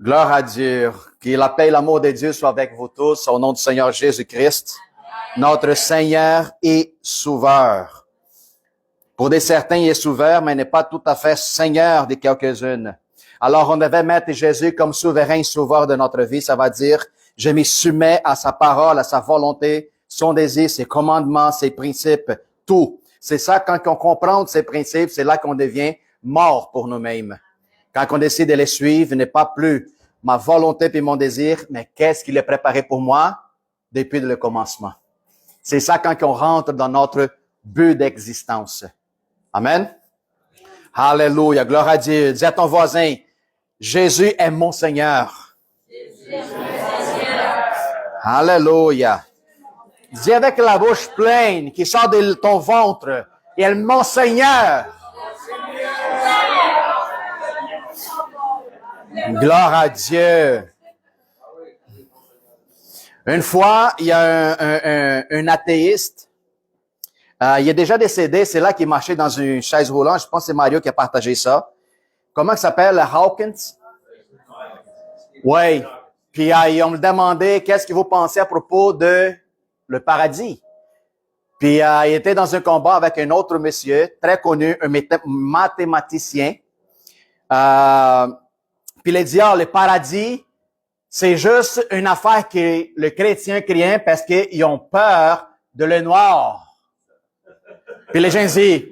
Gloire à Dieu. Que la paix et l'amour de Dieu soient avec vous tous au nom du Seigneur Jésus-Christ, notre Seigneur et Sauveur. Pour des certains, il est Sauveur, mais il n'est pas tout à fait Seigneur de quelques-unes. Alors, on devait mettre Jésus comme souverain Sauveur de notre vie. Ça va dire, je m'y soumets à sa parole, à sa volonté, son désir, ses commandements, ses principes, tout. C'est ça, quand on comprend ces principes, c'est là qu'on devient mort pour nous-mêmes. Quand on décide de les suivre, ce n'est pas plus ma volonté puis mon désir, mais qu'est-ce qu'il a préparé pour moi depuis le commencement. C'est ça quand on rentre dans notre but d'existence. Amen. Alléluia. Gloire à Dieu. Dis à ton voisin, Jésus est mon Seigneur. Jésus est mon Seigneur. Alléluia. Dis avec la bouche pleine qui sort de ton ventre, il est mon Seigneur. Gloire à Dieu. Une fois, il y a un athéiste. Il est déjà décédé. C'est là qu'il marchait dans une chaise roulante. Je pense que c'est Mario qui a partagé ça. Comment il s'appelle? Hawkins? Oui. Puis on me demandait qu'est-ce que vous pensez à propos de le paradis. Puis il était dans un combat avec un autre monsieur très connu, un mathématicien. Puis il a dit, le paradis, c'est juste une affaire que le chrétien crée parce qu'ils ont peur de le noir. Puis les gens disent.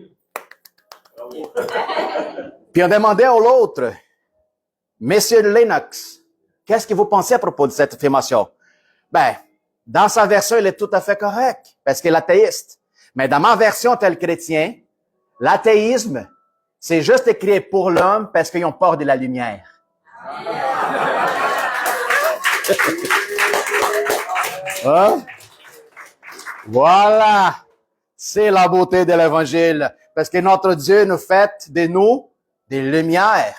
Puis on demandait à l'autre, Monsieur Lennox, qu'est-ce que vous pensez à propos de cette affirmation? Ben, dans sa version, il est tout à fait correct, parce qu'il est athéiste. Mais dans ma version tel chrétien, l'athéisme, c'est juste créé pour l'homme parce qu'ils ont peur de la lumière. Hein? Voilà. C'est la beauté de l'Évangile. Parce que notre Dieu nous fait de nous des lumières,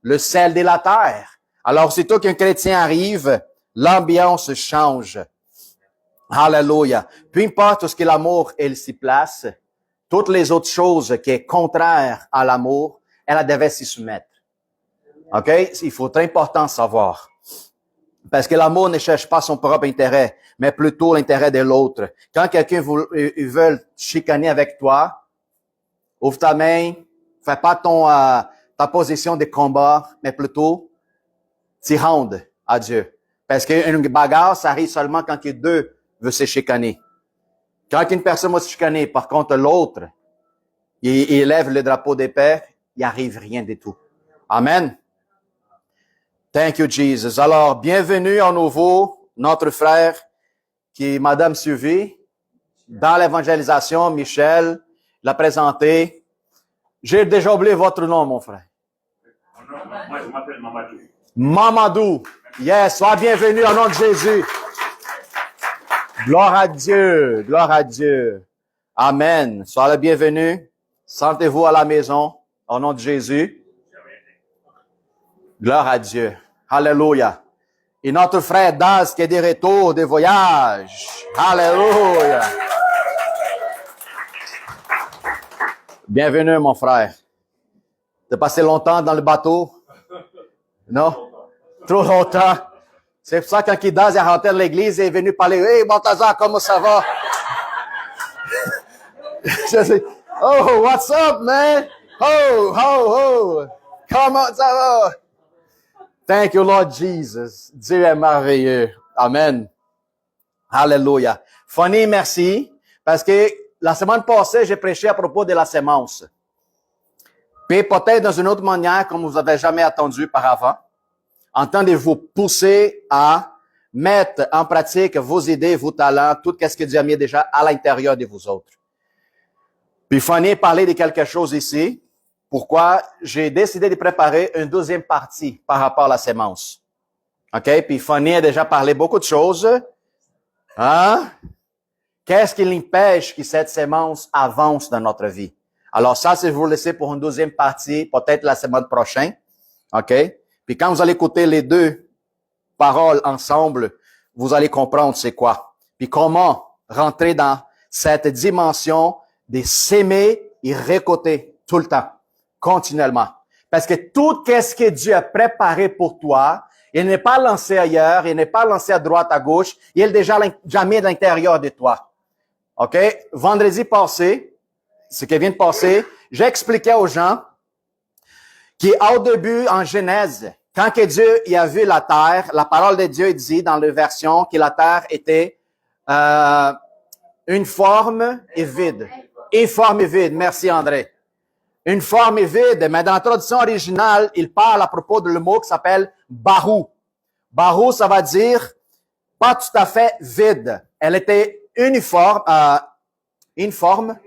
le sel de la terre. Alors, aussitôt qu'un chrétien arrive, l'ambiance change. Alléluia. Peu importe où ce que l'amour, elle s'y place, toutes les autres choses qui est contraire à l'amour, elle devait s'y soumettre. OK? Il faut très important savoir. Parce que l'amour ne cherche pas son propre intérêt, mais plutôt l'intérêt de l'autre. Quand quelqu'un veut chicaner avec toi, ouvre ta main, fais pas ta position de combat, mais plutôt t'y rendre à Dieu. Parce qu'une bagarre, ça arrive seulement quand les deux veulent se chicaner. Quand une personne va se chicaner, par contre l'autre, il élève le drapeau de paix, il arrive rien du tout. Amen. Thank you, Jesus. Alors, bienvenue à nouveau, notre frère qui est Madame Sylvie, dans l'évangélisation, Michel, l'a présenté. J'ai déjà oublié votre nom, mon frère. Moi, je m'appelle Mamadou. Mamadou. Yes, sois bienvenue au nom de Jésus. Gloire à Dieu, gloire à Dieu. Amen. Sois le bienvenu. Sentez-vous à la maison, au nom de Jésus. Gloire à Dieu. Alléluia. Et notre frère Daz qui est de retour de voyage. Alléluia. Bienvenue, mon frère. T'as passé longtemps dans le bateau? Non? Trop longtemps. C'est pour ça que quand Daz est rentré de l'église, il est venu parler. Hey, Balthazar, comment ça va? Je dis, oh, what's up, man? Oh. Comment ça va? Thank you, Lord Jesus. Dieu est merveilleux. Amen. Alléluia. Fanny, merci. Parce que la semaine passée, j'ai prêché à propos de la sémence. Puis peut-être dans une autre manière, comme vous n'avez jamais entendu par avant, en train de vous pousser à mettre en pratique vos idées, vos talents, tout ce que Dieu a mis déjà à l'intérieur de vous autres. Puis Fanny parlait de quelque chose ici. Pourquoi j'ai décidé de préparer une deuxième partie par rapport à la sémence. OK? Puis Fanny a déjà parlé beaucoup de choses. Hein? Qu'est-ce qui l'empêche que cette sémence avance dans notre vie? Alors ça, c'est vous laisser pour une deuxième partie, peut-être la semaine prochaine. OK? Puis quand vous allez écouter les deux paroles ensemble, vous allez comprendre c'est quoi. Puis comment rentrer dans cette dimension de s'aimer et récolter tout le temps. Continuellement. Parce que tout ce que Dieu a préparé pour toi, Il n'est pas lancé ailleurs, il n'est pas lancé à droite, à gauche, il est déjà jamais à l'intérieur de toi. OK? Vendredi passé, ce qui vient de passer, j'expliquais aux gens qu'au début, en Genèse, quand que Dieu y a vu la terre, la parole de Dieu dit dans la version que la terre était une forme et vide. Une forme et vide. Merci André. Une forme est vide, mais dans la traduction originale, il parle à propos de le mot qui s'appelle barou. Barou, ça va dire pas tout à fait vide. Elle était uniforme, informe.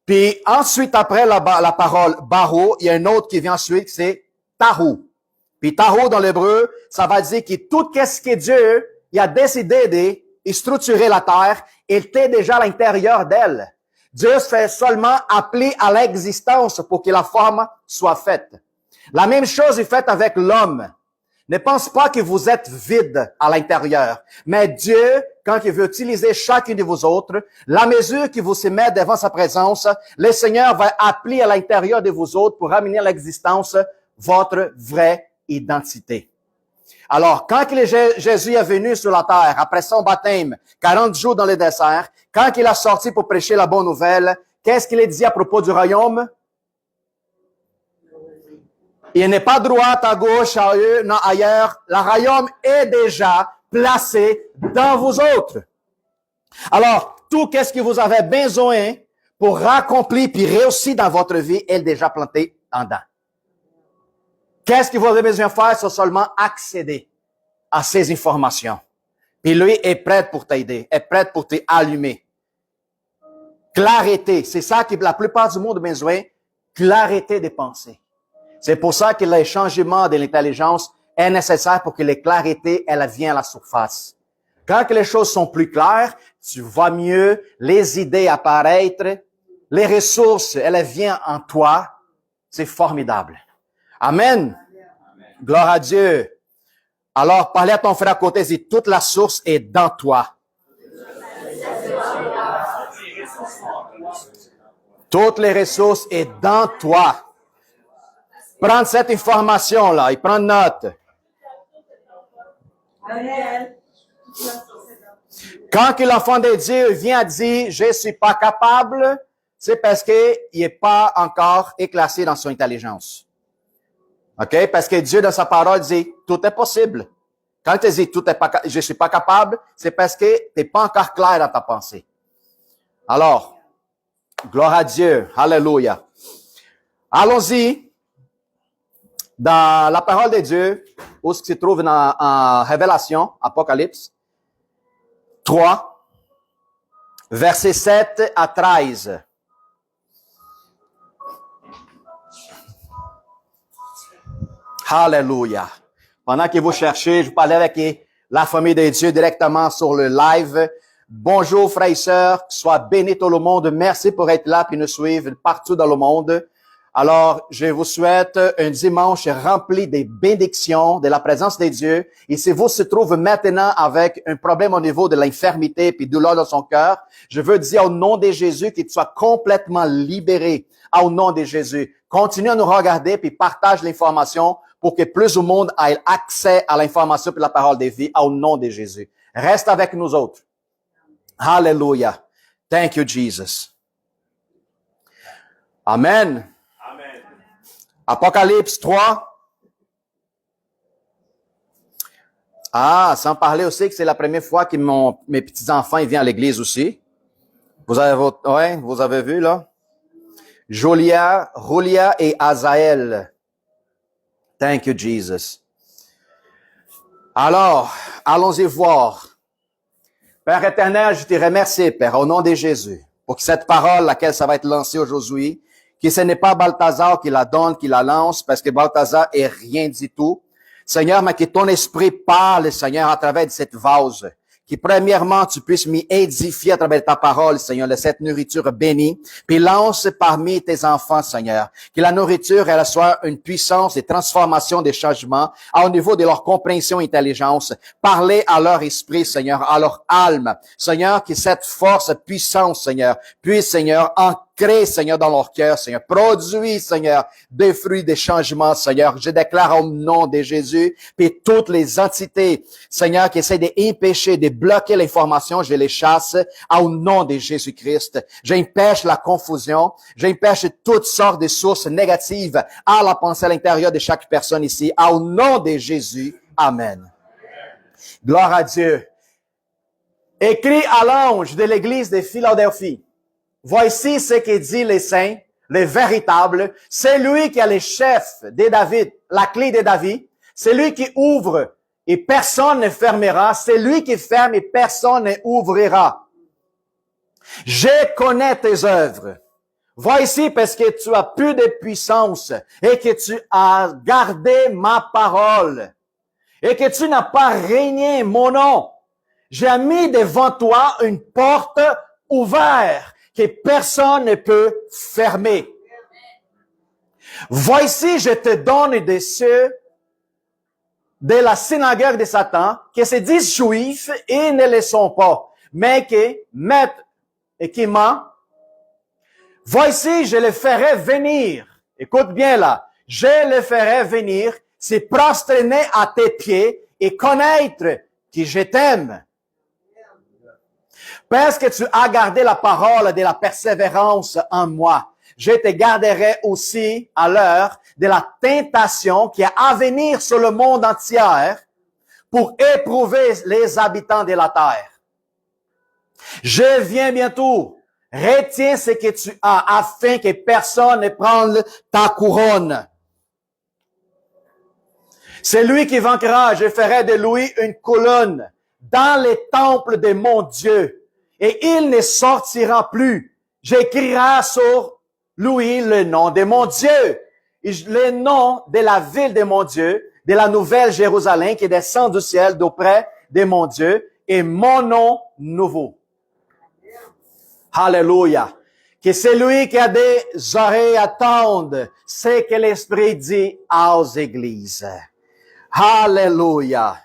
Puis ensuite, après la parole barou, il y a un autre qui vient ensuite, c'est tarou. Puis tarou dans l'hébreu, ça va dire que tout ce que Dieu il a décidé de structurer la terre, il était déjà à l'intérieur d'elle. Dieu se fait seulement appeler à l'existence pour que la forme soit faite. La même chose est faite avec l'homme. Ne pense pas que vous êtes vide à l'intérieur. Mais Dieu, quand il veut utiliser chacun de vous autres, la mesure que vous se met devant sa présence, le Seigneur va appeler à l'intérieur de vous autres pour ramener à l'existence votre vraie identité. Alors, quand Jésus est venu sur la terre, après son baptême, 40 jours dans le désert, quand il a sorti pour prêcher la bonne nouvelle, qu'est-ce qu'il a dit à propos du royaume? Il n'est pas droite, à gauche, ailleurs. Le royaume est déjà placé dans vous autres. Alors, tout ce que vous avez besoin pour accomplir puis réussir dans votre vie est déjà planté en dedans. Qu'est-ce que vous avez besoin de faire? C'est seulement accéder à ces informations. Puis lui est prêt pour t'aider, est prêt pour t'allumer. Clarté, c'est ça que la plupart du monde a besoin, clarté des pensées. C'est pour ça que le changement de l'intelligence est nécessaire pour que les clarités, elles viennent à la surface. Quand les choses sont plus claires, tu vois mieux, les idées apparaître, les ressources, elles viennent en toi. C'est formidable. Amen. Gloire à Dieu. Alors, parlez à ton frère à côté, dis, toute la source est dans toi. Toutes les ressources est dans toi. Prends cette information-là et prends note. Quand l'enfant de Dieu vient dire, je suis pas capable, c'est parce qu'il n'est pas encore éclairci dans son intelligence. OK? Parce que Dieu, dans sa parole, dit, tout est possible. Quand tu dis, je suis pas capable, c'est parce que tu n'es pas encore clair dans ta pensée. Alors, gloire à Dieu. Alléluia. Allons-y dans la parole de Dieu, où ce qui se trouve en Révélation, Apocalypse 3, versets 7 à 13. Alléluia. Pendant que vous cherchez, je vais parler avec la famille de Dieu directement sur le live. Bonjour frères et sœurs, sois bénis tout le monde. Merci pour être là et nous suivre partout dans le monde. Alors, je vous souhaite un dimanche rempli de bénédictions, de la présence de Dieu. Et si vous se trouvez maintenant avec un problème au niveau de l'infirmité et douleur dans son cœur, je veux dire au nom de Jésus qu'il soit complètement libéré. Au nom de Jésus. Continue à nous regarder puis partage l'information pour que plus de monde ait accès à l'information et la parole de vie au nom de Jésus. Reste avec nous autres. Hallelujah. Thank you, Jesus. Amen. Amen. Apocalypse 3. Ah, sans parler aussi que c'est la première fois que mes petits-enfants viennent à l'église aussi. Vous avez vu là? Julia et Azaël. Thank you, Jesus. Alors, allons-y voir. Père éternel, je te remercie, Père, au nom de Jésus, pour que cette parole, laquelle ça va être lancée aujourd'hui, que ce n'est pas Balthazar qui la donne, qui la lance, parce que Balthazar est rien du tout. Seigneur, mais que ton esprit parle, Seigneur, à travers de cette vase. Que premièrement, tu puisses m'y édifier à travers ta parole, Seigneur, de cette nourriture bénie. Puis lance parmi tes enfants, Seigneur. Que la nourriture, elle soit une puissance de transformation, des changements, au niveau de leur compréhension et intelligence. Parler à leur esprit, Seigneur, à leur âme. Seigneur, que cette force, puissance, Seigneur, puisse, Seigneur, crée, Seigneur, dans leur cœur, Seigneur. Produis, Seigneur, des fruits, des changements, Seigneur. Je déclare au nom de Jésus, puis toutes les entités, Seigneur, qui essaient d'empêcher, de bloquer l'information, je les chasse au nom de Jésus-Christ. J'empêche la confusion. J'empêche toutes sortes de sources négatives à la pensée à l'intérieur de chaque personne ici. Au nom de Jésus. Amen. Gloire à Dieu. Écrit à l'ange de l'église de Philadelphie. Voici ce que dit les saints, les véritables. C'est lui qui a les chefs de David, la clé de David. C'est lui qui ouvre et personne ne fermera. C'est lui qui ferme et personne ne ouvrira. Je connais tes œuvres. Voici parce que tu as plus de puissance et que tu as gardé ma parole et que tu n'as pas régné mon nom. J'ai mis devant toi une porte ouverte que personne ne peut fermer. Voici, je te donne des cieux de la synagogue de Satan, qui se disent juifs et ne le sont pas, mais qui mettent et qui mentent. Voici, je les ferai venir. Écoute bien là. Je les ferai venir, se prosterner à tes pieds et connaître que je t'aime. Parce que tu as gardé la parole de la persévérance en moi, je te garderai aussi à l'heure de la tentation qui est à venir sur le monde entier pour éprouver les habitants de la terre. Je viens bientôt. Retiens ce que tu as afin que personne ne prenne ta couronne. C'est lui qui vaincra. Je ferai de lui une colonne dans les temples de mon Dieu. Et il ne sortira plus. J'écrirai sur lui le nom de mon Dieu, et le nom de la ville de mon Dieu, de la nouvelle Jérusalem qui descend du ciel d'auprès de mon Dieu, et mon nom nouveau. Alléluia. Que celui qui a des oreilles attende ce que l'Esprit dit aux églises. Alléluia.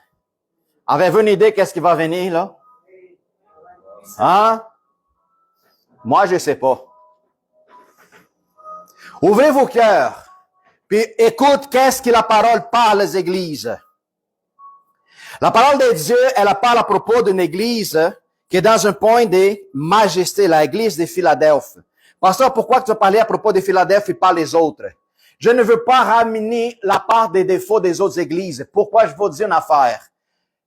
Avez-vous une idée qu'est-ce qui va venir là? Hein? Moi, je sais pas. Ouvrez vos cœurs, puis écoute qu'est-ce que la parole parle aux églises. La parole de Dieu, elle parle à propos d'une église qui est dans un point de majesté, l'église de Philadelphie. Pasteur, pourquoi tu as parlé à propos de Philadelphie et pas les autres? Je ne veux pas ramener la part des défauts des autres églises. Pourquoi je vous dis une affaire?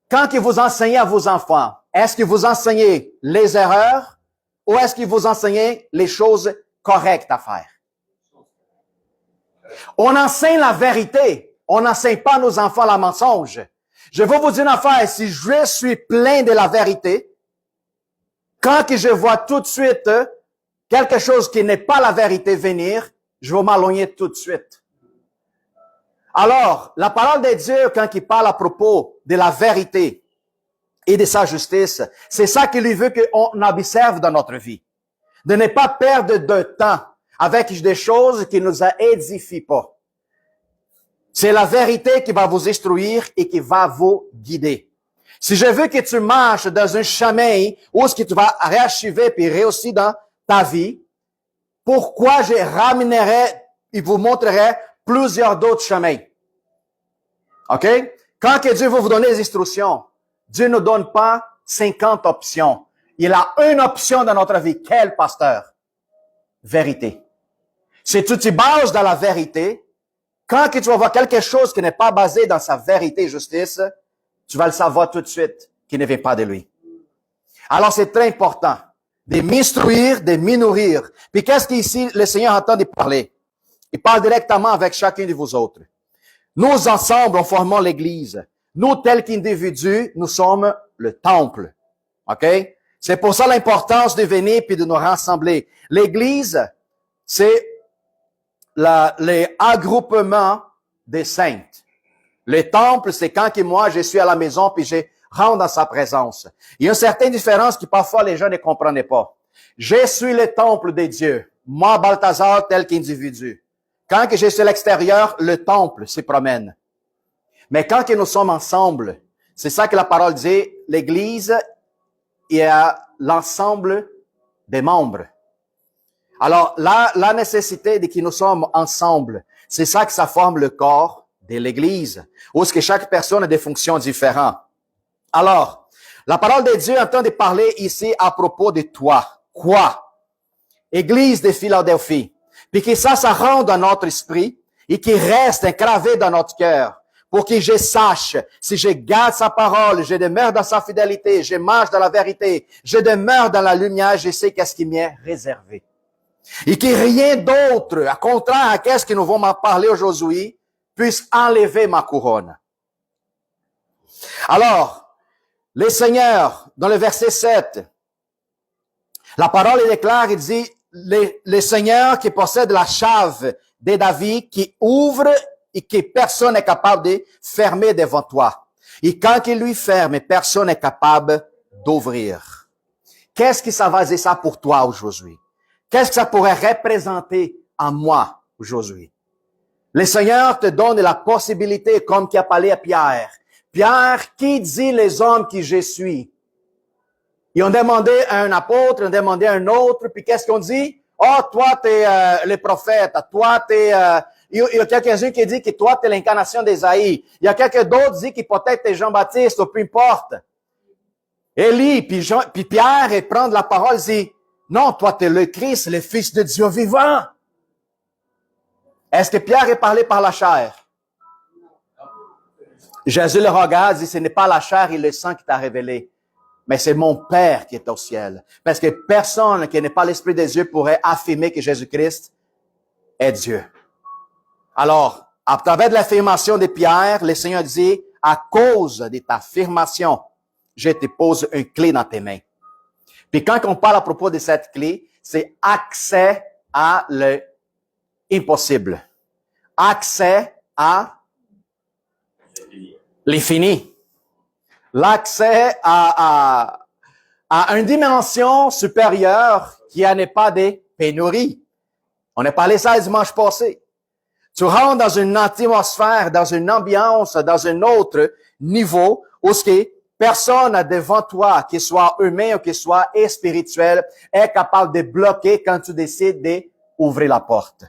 Quand que vous enseignez à vos enfants, est-ce que vous enseignez les erreurs ou est-ce que vous enseignez les choses correctes à faire? On enseigne la vérité. On n'enseigne pas à nos enfants la mensonge. Je vais vous dire une affaire. Si je suis plein de la vérité, quand que je vois tout de suite quelque chose qui n'est pas la vérité venir, je vais m'éloigner tout de suite. Alors, la parole de Dieu, quand il parle à propos de la vérité et de sa justice, c'est ça qu'il veut qu'on observe dans notre vie. De ne pas perdre de temps avec des choses qui ne nous édifient pas. C'est la vérité qui va vous instruire et qui va vous guider. Si je veux que tu marches dans un chemin où est-ce que tu vas réachever puis réussir dans ta vie, pourquoi je ramènerai et vous montrerai plusieurs d'autres chemins? OK? Quand que Dieu veut vous donner des instructions, Dieu ne donne pas 50 options. Il a une option dans notre vie. Quel pasteur? Vérité. Si tu te bases dans la vérité, quand que tu vas voir quelque chose qui n'est pas basé dans sa vérité et justice, tu vas le savoir tout de suite qu'il ne vient pas de lui. Alors, c'est très important de m'instruire, de m'y nourrir. Puis qu'est-ce qu'ici le Seigneur entend de parler? Il parle directement avec chacun de vous autres. Nous ensemble, nous formons l'Église. Nous, tels qu'individus, nous sommes le temple. OK? C'est pour ça l'importance de venir puis de nous rassembler. L'Église, c'est les regroupements des saintes. Le temple, c'est quand que moi, je suis à la maison puis je rentre dans sa présence. Il y a une certaine différence que parfois les gens ne comprenaient pas. Je suis le temple de Dieu. Moi, Balthazar, tel qu'individu. Quand que je suis à l'extérieur, le temple se promène. Mais quand que nous sommes ensemble, c'est ça que la parole dit, l'Église, il y a l'ensemble des membres. Alors, la nécessité de que nous sommes ensemble, c'est ça que ça forme le corps de l'Église, où est-ce que chaque personne a des fonctions différentes. Alors, la parole de Dieu entend de parler ici à propos de toi. Quoi? Église de Philadelphie. Puis que ça rentre dans notre esprit et qui reste gravé dans notre cœur. Pour que je sache, si je garde sa parole, je demeure dans sa fidélité, je marche dans la vérité, je demeure dans la lumière, je sais qu'est-ce qui m'est réservé. Et que rien d'autre, à contraire à qu'est-ce que nous vont m'en parler aujourd'hui, puisse enlever ma couronne. Alors, le Seigneur, dans le verset 7, la parole est claire, il dit, le Seigneur qui possède la chave de David, qui ouvre et que personne n'est capable de fermer devant toi. Et quand il lui ferme, personne n'est capable d'ouvrir. Qu'est-ce que ça va dire ça pour toi aujourd'hui? Qu'est-ce que ça pourrait représenter en moi aujourd'hui? Le Seigneur te donne la possibilité, comme qui a parlé à Pierre. Pierre, qui dit les hommes qui je suis? Ils ont demandé à un apôtre, ils ont demandé à un autre, puis qu'est-ce qu'on dit? Oh, toi, t'es le prophète, toi, t'es... il y a quelqu'un qui dit que toi, t'es l'incarnation d'Ésaïe. Il y a quelqu'un d'autre qui dit que peut-être t'es Jean-Baptiste, ou peu importe. Élie, puis Pierre, il prend la parole, il dit, non, toi, t'es le Christ, le Fils de Dieu vivant. Est-ce que Pierre est parlé par la chair? Jésus le regarde, dit, ce n'est pas la chair et le sang qui t'a révélé, mais c'est mon Père qui est au ciel. Parce que personne qui n'est pas l'Esprit de Dieu pourrait affirmer que Jésus-Christ est Dieu. Alors, à travers de l'affirmation de Pierre, le Seigneur dit, à cause de ta affirmation, je te pose une clé dans tes mains. Puis quand on parle à propos de cette clé, c'est accès à l'impossible. Accès à l'infini. L'accès à une dimension supérieure qui n'est pas des pénuries. On a parlé ça le dimanche passé. Tu rentres dans une atmosphère, dans une ambiance, dans un autre niveau où ce qui personne devant toi, qu'il soit humain ou qu'il soit spirituel, est capable de bloquer quand tu décides d'ouvrir la porte.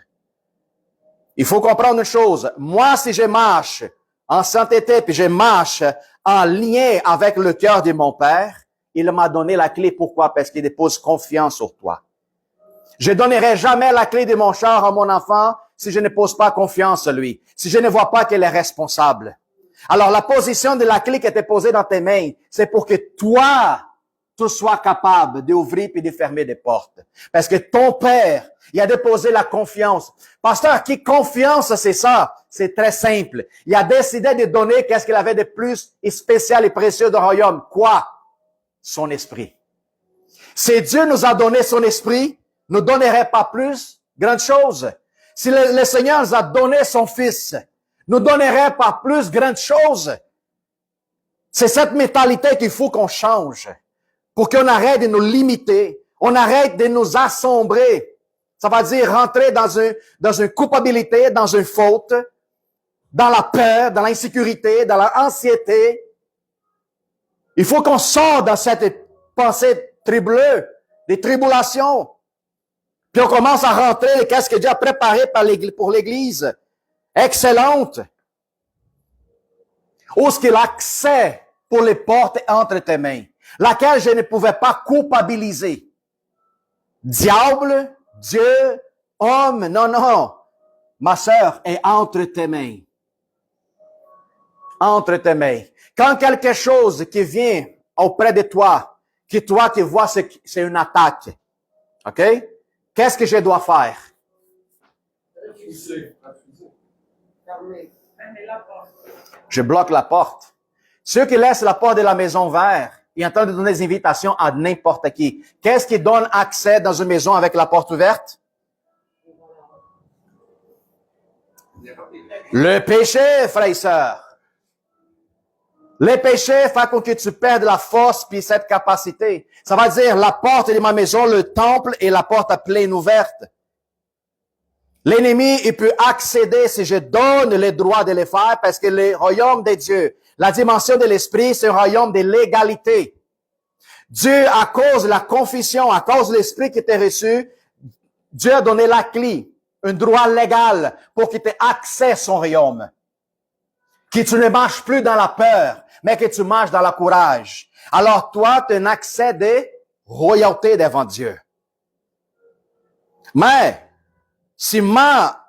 Il faut comprendre une chose. Moi, si je marche en sainteté, puis je marche en lien avec le cœur de mon Père, il m'a donné la clé. Pourquoi? Parce qu'il dépose confiance sur toi. Je donnerai jamais la clé de mon char à mon enfant si je ne pose pas confiance en lui, si je ne vois pas qu'il est responsable. Alors, la position de la clé qui était posée dans tes mains, c'est pour que toi, tu sois capable d'ouvrir puis de fermer des portes. Parce que ton Père, il a déposé la confiance. Pasteur, qui confiance, c'est ça? C'est très simple. Il a décidé de donner qu'est-ce qu'il avait de plus spécial et précieux dans le royaume. Quoi? Son esprit. Si Dieu nous a donné son esprit, ne donnerait pas plus grande chose. Si le Seigneur nous a donné son Fils, nous donnerait pas plus grande chose. C'est cette mentalité qu'il faut qu'on change pour qu'on arrête de nous limiter, on arrête de nous assombrer. Ça va dire rentrer dans une culpabilité, dans une faute, dans la peur, dans l'insécurité, dans l'anxiété. Il faut qu'on sorte dans cette pensée tribuleuse, des tribulations. Puis on commence à rentrer, qu'est-ce que Dieu a préparé pour l'Église? Excellente. Où est-ce qu'il a accès pour les portes entre tes mains, laquelle je ne pouvais pas culpabiliser. Diable, Dieu, homme, non. Ma sœur est entre tes mains. Entre tes mains. Quand quelque chose qui vient auprès de toi, que toi qui vois, c'est une attaque. OK? Qu'est-ce que je dois faire? Je bloque la porte. Ceux qui laissent la porte de la maison ouverte, ils sont en train de donner des invitations à n'importe qui. Qu'est-ce qui donne accès dans une maison avec la porte ouverte? Le péché, frères et sœurs. Le péché fait que tu perdes la force puis cette capacité. Ça va dire la porte de ma maison, le temple et la porte à pleine ouverte. L'ennemi, il peut accéder si je donne le droit de le faire parce que le royaume de Dieu, la dimension de l'esprit, c'est un royaume de l'égalité. Dieu, à cause de la confession, à cause de l'esprit qui était reçu, Dieu a donné la clé, un droit légal pour que tu aies accès à son royaume. Que tu ne marches plus dans la peur, mais que tu marches dans le courage. Alors toi, tu as un accès de royauté devant Dieu. Mais, si ma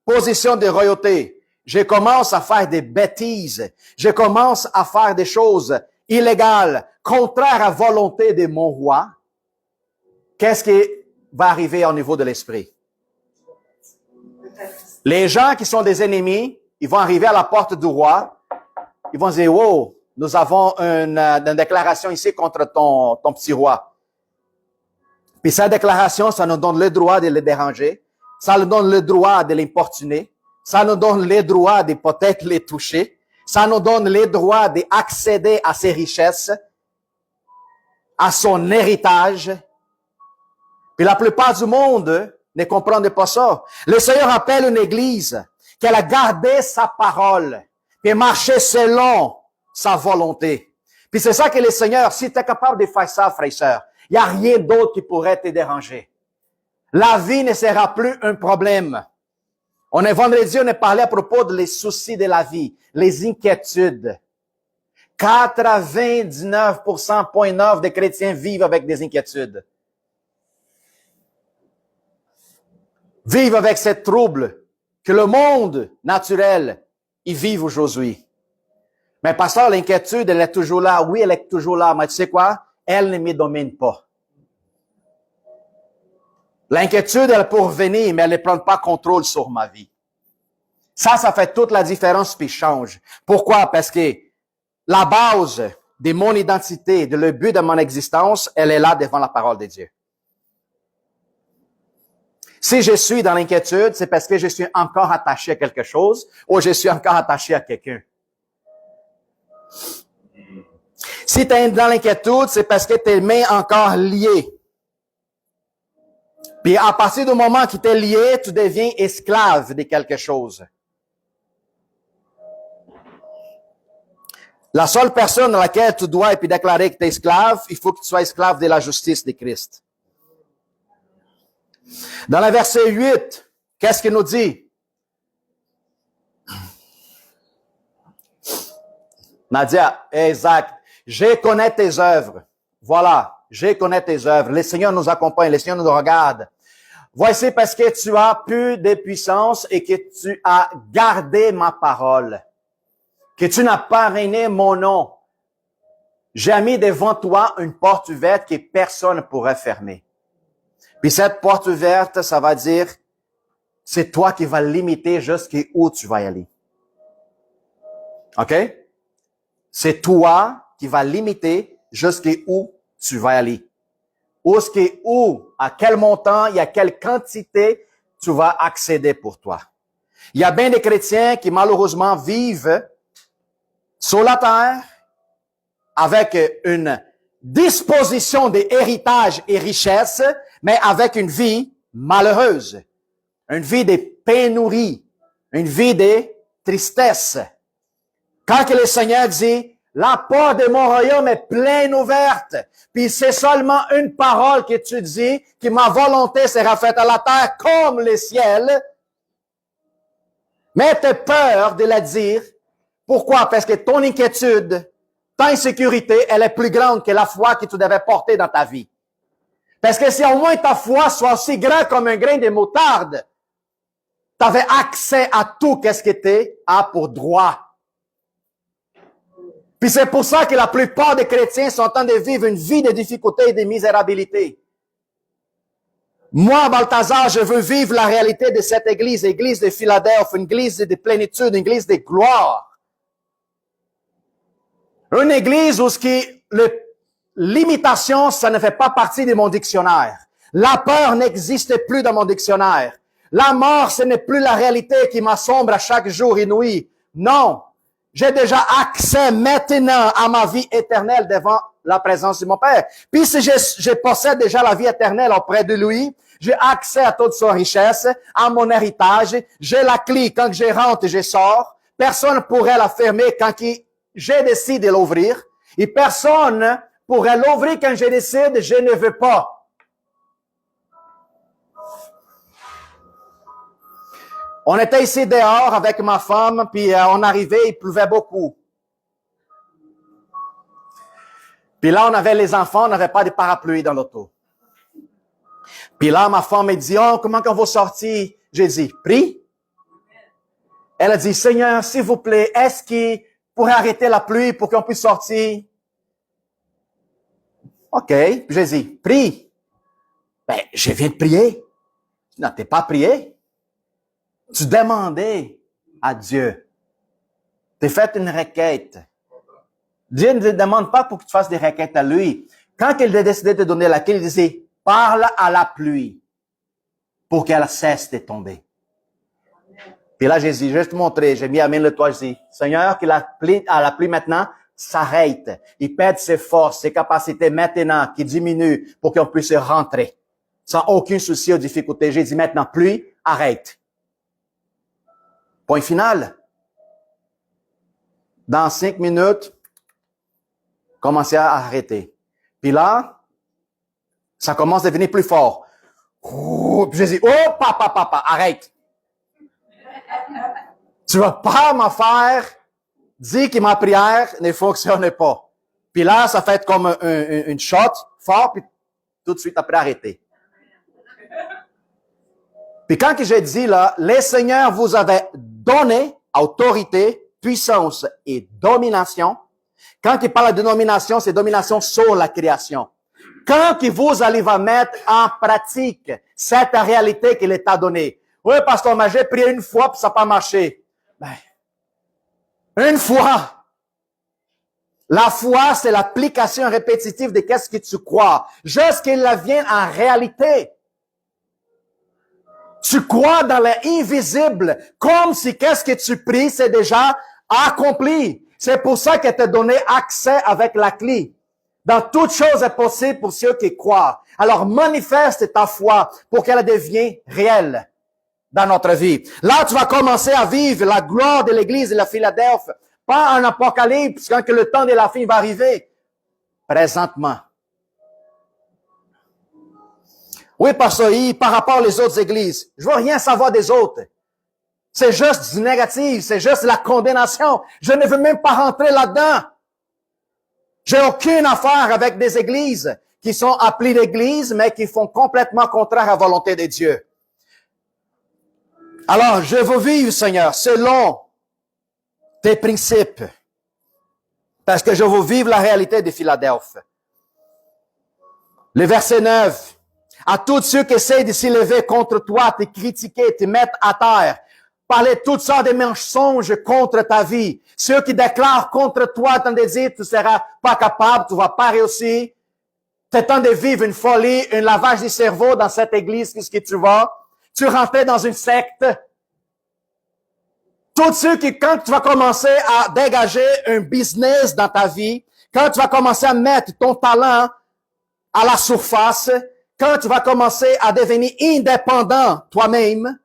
position de royauté, je commence à faire des bêtises, je commence à faire des choses illégales, contraires à la volonté de mon roi, qu'est-ce qui va arriver au niveau de l'esprit? Les gens qui sont des ennemis, ils vont arriver à la porte du roi, ils vont dire, wow, nous avons une déclaration ici contre ton petit roi. Puis cette déclaration, ça nous donne le droit de le déranger, ça nous donne le droit de l'importuner, ça nous donne le droit de peut-être les toucher, ça nous donne le droit d'accéder à ses richesses, à son héritage. Puis la plupart du monde ne comprennent pas ça. Le Seigneur appelle une église qu'elle a gardé sa parole, puis marché selon sa volonté. Puis c'est ça que le Seigneur, si tu es capable de faire ça, frère et sœur, il n'y a rien d'autre qui pourrait te déranger. La vie ne sera plus un problème. On est vendredi, on a parlé à propos des soucis de la vie, les inquiétudes. 99,9% des chrétiens vivent avec des inquiétudes. Vivent avec ces troubles que le monde naturel y vit aujourd'hui. Mais pasteur, l'inquiétude, elle est toujours là. Oui, elle est toujours là. Mais tu sais quoi? Elle ne me domine pas. L'inquiétude, elle peut venir, mais elle ne prend pas contrôle sur ma vie. Ça fait toute la différence puis change. Pourquoi? Parce que la base de mon identité, de le but de mon existence, elle est là devant la parole de Dieu. Si je suis dans l'inquiétude, c'est parce que je suis encore attaché à quelque chose ou je suis encore attaché à quelqu'un. Si tu es dans l'inquiétude, c'est parce que tes mains encore liées. Puis à partir du moment que tu es lié, tu deviens esclave de quelque chose. La seule personne à laquelle tu dois et puis déclarer que tu es esclave, il faut que tu sois esclave de la justice de Christ. Dans le verset 8, qu'est-ce qu'il nous dit? Nadia, exact. Je connais tes œuvres. Voilà, je connais tes œuvres. Le Seigneur nous accompagne, le Seigneur nous regarde. Voici parce que tu as plus de puissance et que tu as gardé ma parole. Que tu n'as pas renié mon nom. J'ai mis devant toi une porte ouverte que personne ne pourrait fermer. Puis cette porte ouverte, ça va dire, c'est toi qui vas limiter jusqu'où tu vas y aller. OK? C'est toi qui vas limiter jusqu'où tu vas y aller. Où, à quel montant, et à quelle quantité tu vas accéder pour toi. Il y a bien des chrétiens qui malheureusement vivent sur la terre avec une disposition d'héritage et richesse, mais avec une vie malheureuse, une vie de pénurie, une vie de tristesse. Quand que le Seigneur dit, la porte de mon royaume est pleine ouverte, puis c'est seulement une parole que tu dis, que ma volonté sera faite à la terre comme le ciel, mais tu as peur de la dire. Pourquoi? Parce que ton inquiétude, ta insécurité, elle est plus grande que la foi que tu devais porter dans ta vie. Parce que si au moins ta foi soit aussi grande comme un grain de moutarde, tu avais accès à tout ce que tu as pour droit. Puis c'est pour ça que la plupart des chrétiens sont en train de vivre une vie de difficulté et de misérabilité. Moi, Balthazar, je veux vivre la réalité de cette église, l'église de Philadelphie, une église de plénitude, une église de gloire. Une église où l'imitation, ça ne fait pas partie de mon dictionnaire. La peur n'existe plus dans mon dictionnaire. La mort, ce n'est plus la réalité qui m'assombre à chaque jour et nuit. Non. J'ai déjà accès maintenant à ma vie éternelle devant la présence de mon Père. Puis si je possède déjà la vie éternelle auprès de lui, j'ai accès à toute sa richesse, à mon héritage. J'ai la clé quand je rentre et je sors. Personne ne pourrait la fermer quand je décide de l'ouvrir. Et personne pourrait l'ouvrir quand je décide, je ne veux pas. On était ici dehors avec ma femme, puis on arrivait, il pleuvait beaucoup. Puis là, on avait les enfants, on n'avait pas de parapluie dans l'auto. Puis là, ma femme m'a dit, oh, comment qu'on va sortir? J'ai dit, prie. Elle a dit, Seigneur, s'il vous plaît, est-ce qu'il pourrait arrêter la pluie pour qu'on puisse sortir? OK. Puis j'ai dit, prie. Ben, je viens de prier. Non, t'es pas prié. Tu demandais à Dieu. Tu fait une requête. Dieu ne te demande pas pour que tu fasses des requêtes à lui. Quand il a décidé de te donner la clé, il disait, parle à la pluie pour qu'elle cesse de tomber. Puis là, Jésus, je vais te montrer, j'ai mis la main le toit, je dis, Seigneur, que la pluie maintenant s'arrête. Il perd ses forces, ses capacités maintenant, qui diminuent pour qu'on puisse rentrer. Sans aucun souci ou difficulté. J'ai dit maintenant, pluie, arrête. Point final. Dans 5 minutes, commencez à arrêter. Puis là, ça commence à devenir plus fort. Puis j'ai dit, oh, papa, arrête. Tu vas pas me faire dire que ma prière ne fonctionne pas. Puis là, ça fait comme une shot fort, puis tout de suite après arrêter. Puis quand j'ai dit là, les seigneurs vous avaient donné autorité, puissance et domination. Quand il parle de domination, c'est domination sur la création. Quand vous allez mettre en pratique cette réalité qu'il t'a donnée. Oui, pasteur, mais j'ai prié une fois puis ça n'a pas marché. Ben, une fois. La foi, c'est l'application répétitive de qu'est-ce que tu crois. Juste qu'il la vienne en réalité. Tu crois dans l'invisible, comme si qu'est-ce que tu pries, c'est déjà accompli. C'est pour ça qu'elle t'a donné accès avec la clé. Dans toute chose est possible pour ceux qui croient. Alors manifeste ta foi pour qu'elle devienne réelle dans notre vie. Là, tu vas commencer à vivre la gloire de l'Église de la Philadelphie. Pas un apocalypse quand que le temps de la fin va arriver. Présentement. Oui, pasteur, par rapport aux autres églises, je veux rien savoir des autres. C'est juste du négatif, c'est juste la condamnation. Je ne veux même pas rentrer là-dedans. J'ai aucune affaire avec des églises qui sont appelées d'églises, mais qui font complètement contraire à la volonté de Dieu. Alors, je veux vivre, Seigneur, selon tes principes. Parce que je veux vivre la réalité de Philadelphie. Le verset 9. À tous ceux qui essaient de s'élever contre toi, te critiquer, te mettre à terre, parler toutes sortes de mensonges contre ta vie. Ceux qui déclarent contre toi, t'en dire, tu seras pas capable, tu vas pas réussir. T'es temps de vivre une folie, un lavage du cerveau dans cette église, qu'est-ce que tu vas? Tu rentrais dans une secte. Tous ceux qui, quand tu vas commencer à dégager un business dans ta vie, quand tu vas commencer à mettre ton talent à la surface, quand tu vas commencer à devenir indépendant toi-même,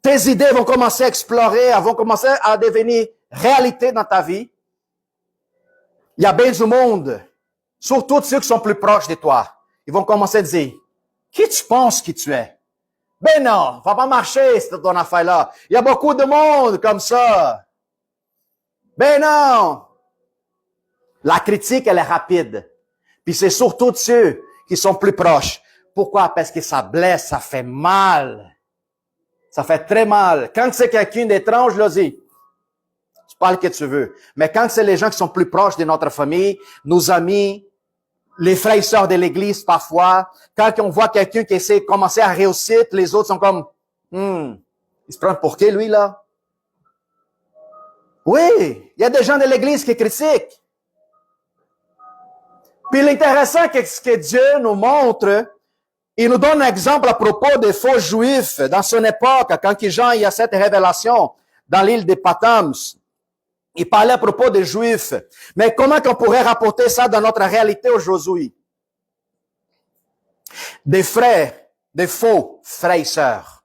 tes idées vont commencer à explorer, vont commencer à devenir réalité dans ta vie. Il y a bien du monde, surtout ceux qui sont plus proches de toi. Ils vont commencer à dire, qui tu penses que tu es? Ben non, ça va pas marcher, cette ton affaire-là. Il y a beaucoup de monde comme ça. Ben non. La critique, elle est rapide. Puis c'est surtout de ceux qui sont plus proches. Pourquoi? Parce que ça blesse, ça fait mal. Ça fait très mal. Quand c'est quelqu'un d'étrange, là, dis, tu parles que tu veux. Mais quand c'est les gens qui sont plus proches de notre famille, nos amis, les frères et sœurs de l'église parfois, quand on voit quelqu'un qui essaie de commencer à réussir, les autres sont comme, il se prend pour qui, lui, là? Oui, il y a des gens de l'église qui critiquent. Puis l'intéressant, c'est ce que Dieu nous montre, il nous donne un exemple à propos des faux juifs dans son époque, quand Jean il y a cette révélation dans l'île de Patmos. Il parlait à propos des Juifs. Mais comment qu'on pourrait rapporter ça dans notre réalité aujourd'hui? Des frères, des faux frères et sœurs.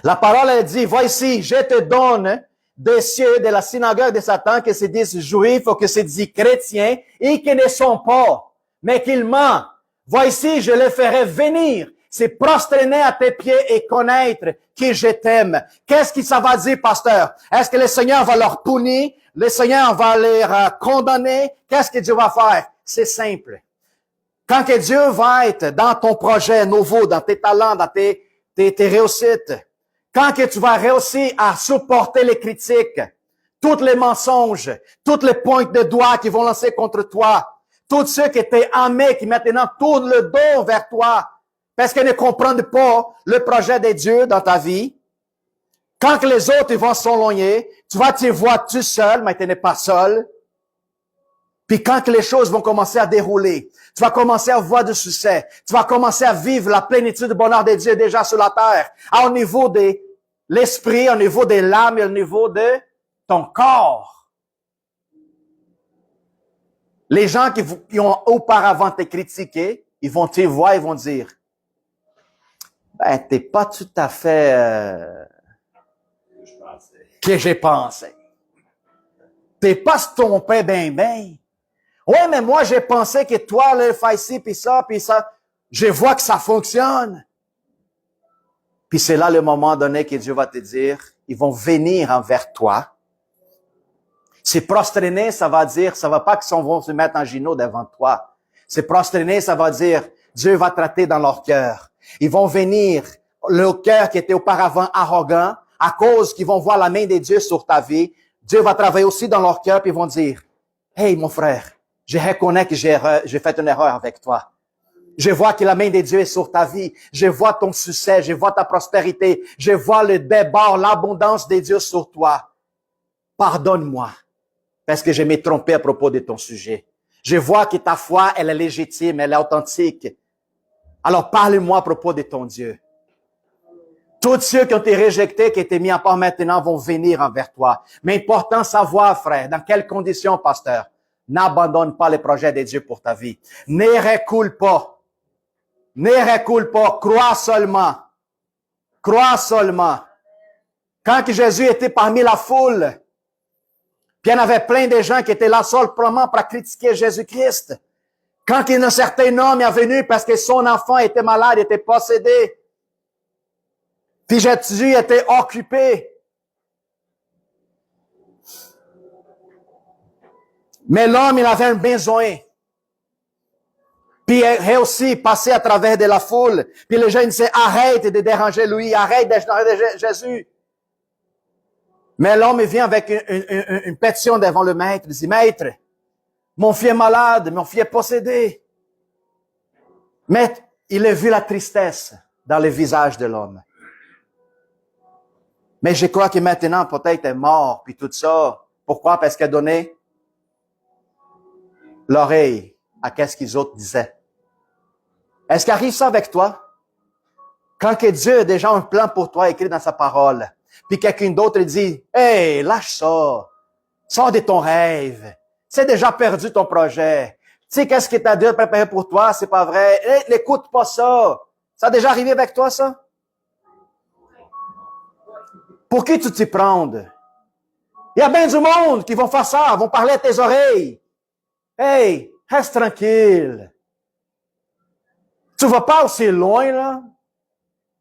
La parole, elle dit, voici, je te donne des cieux de la synagogue de Satan qui se disent juifs ou qui se disent chrétiens et qui ne sont pas, mais qu'ils mentent. Voici, je les ferai venir c'est prosterner à tes pieds et connaître que je t'aime. Qu'est-ce que ça va dire, pasteur? Est-ce que le Seigneur va leur punir? Le Seigneur va les condamner? Qu'est-ce que Dieu va faire? C'est simple. Quand que Dieu va être dans ton projet nouveau, dans tes talents, dans tes réussites, quand que tu vas réussir à supporter les critiques, tous les mensonges, toutes les pointes de doigts qui vont lancer contre toi, tous ceux qui étaient aimés, qui maintenant tournent le dos vers toi, parce qu'ils ne comprennent pas le projet de Dieu dans ta vie. Quand que les autres ils vont s'éloigner, tu vas te voir tout seul, mais tu n'es pas seul. Puis quand que les choses vont commencer à dérouler, tu vas commencer à voir du succès, tu vas commencer à vivre la plénitude du bonheur de Dieu déjà sur la terre, au niveau de l'esprit, au niveau de l'âme et au niveau de ton corps. Les gens qui ont auparavant été critiqués, ils vont te voir, ils vont dire, ben, t'es pas tout à fait que j'ai pensé. T'es pas stompé ben. Ouais, mais moi, j'ai pensé que toi, là, fais ci, puis ça. Je vois que ça fonctionne. Puis c'est là le moment donné que Dieu va te dire, ils vont venir envers toi. C'est prosterner, ça va dire, ça va pas qu'ils vont se mettre en genoux devant toi. C'est prosterner, ça va dire, Dieu va traiter dans leur cœur. Ils vont venir, le cœur qui était auparavant arrogant, à cause qu'ils vont voir la main de Dieu sur ta vie. Dieu va travailler aussi dans leur cœur, puis ils vont dire, hey, mon frère, je reconnais que j'ai fait une erreur avec toi. Je vois que la main de Dieu est sur ta vie. Je vois ton succès, je vois ta prospérité. Je vois le débord, l'abondance de Dieu sur toi. Pardonne-moi, parce que je m'ai trompé à propos de ton sujet. Je vois que ta foi, elle est légitime, elle est authentique. Alors parle-moi à propos de ton Dieu. Tous ceux qui ont été rejetés, qui ont été mis en part maintenant, vont venir envers toi. Mais important savoir, frère, dans quelles conditions, pasteur? N'abandonne pas les projets de Dieu pour ta vie. Ne recule pas. Ne recule pas. Crois seulement. Crois seulement. Quand Jésus était parmi la foule, puis il y en avait plein de gens qui étaient là simplement pour critiquer Jésus-Christ. Quand un certain homme est venu parce que son enfant était malade, était possédé, puis Jésus était occupé. Mais l'homme, il avait un besoin. Puis il a réussi à passer à travers de la foule. Puis les gens disaient, arrête de déranger lui, arrête de déranger Jésus. Mais l'homme vient avec une pétition devant le maître. Il dit, maître, mon fils est malade, mon fils est possédé. Mais il a vu la tristesse dans le visage de l'homme. Mais je crois que maintenant, peut-être, il est mort, puis tout ça. Pourquoi? Parce qu'il a donné l'oreille à qu'est-ce qu'ils autres disaient. Est-ce qu'arrive ça avec toi? Quand que Dieu a déjà un plan pour toi écrit dans sa parole, puis quelqu'un d'autre dit, hey, lâche ça. Sors de ton rêve. C'est déjà perdu ton projet. Tu sais, qu'est-ce que t'as Dieu préparé pour toi? C'est pas vrai. Hey, n'écoute pas ça. Ça a déjà arrivé avec toi, ça? Pour qui tu t'y prends? Il y a bien du monde qui vont faire ça, vont parler à tes oreilles. Hey, reste tranquille. Tu vas pas aussi loin, là.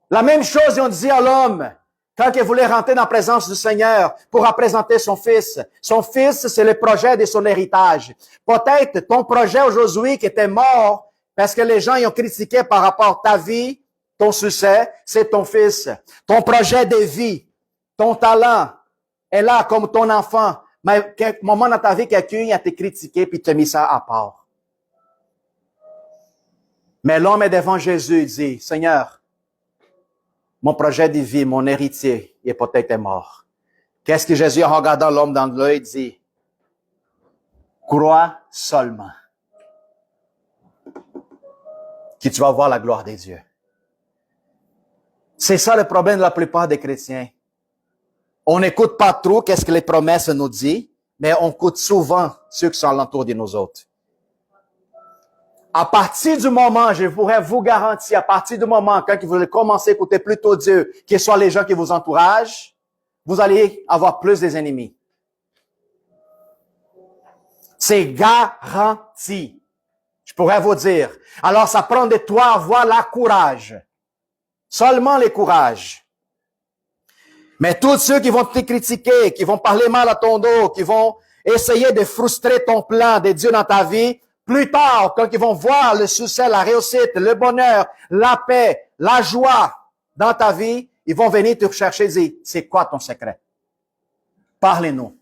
La même chose, ils ont dit à l'homme, quand il voulait rentrer dans la présence du Seigneur pour représenter son fils. Son fils, c'est le projet de son héritage. Peut-être ton projet aujourd'hui qui était mort parce que les gens y ont critiqué par rapport à ta vie, ton succès, c'est ton fils. Ton projet de vie, ton talent est là comme ton enfant. Mais à un moment dans ta vie, quelqu'un a été critiqué puis tu as mis ça à part. Mais l'homme est devant Jésus, il dit, Seigneur, mon projet de vie, mon héritier, il est peut-être mort. Qu'est-ce que Jésus, en regardant l'homme dans l'œil, dit? Crois seulement que tu vas voir la gloire de Dieu. C'est ça le problème de la plupart des chrétiens. On n'écoute pas trop qu'est-ce que les promesses nous disent, mais on écoute souvent ceux qui sont alentour de nous autres. À partir du moment, je pourrais vous garantir, à partir du moment quand vous allez commencer à écouter plutôt Dieu, que ce soit les gens qui vous entourent, vous allez avoir plus des ennemis. C'est garanti. Je pourrais vous dire. Alors, ça prend de toi avoir la courage Seulement les courages. Mais tous ceux qui vont te critiquer, qui vont parler mal à ton dos, qui vont essayer de frustrer ton plan de Dieu dans ta vie, plus tard, quand ils vont voir le succès, la réussite, le bonheur, la paix, la joie dans ta vie, ils vont venir te chercher et dire, c'est quoi ton secret? Parlez-nous.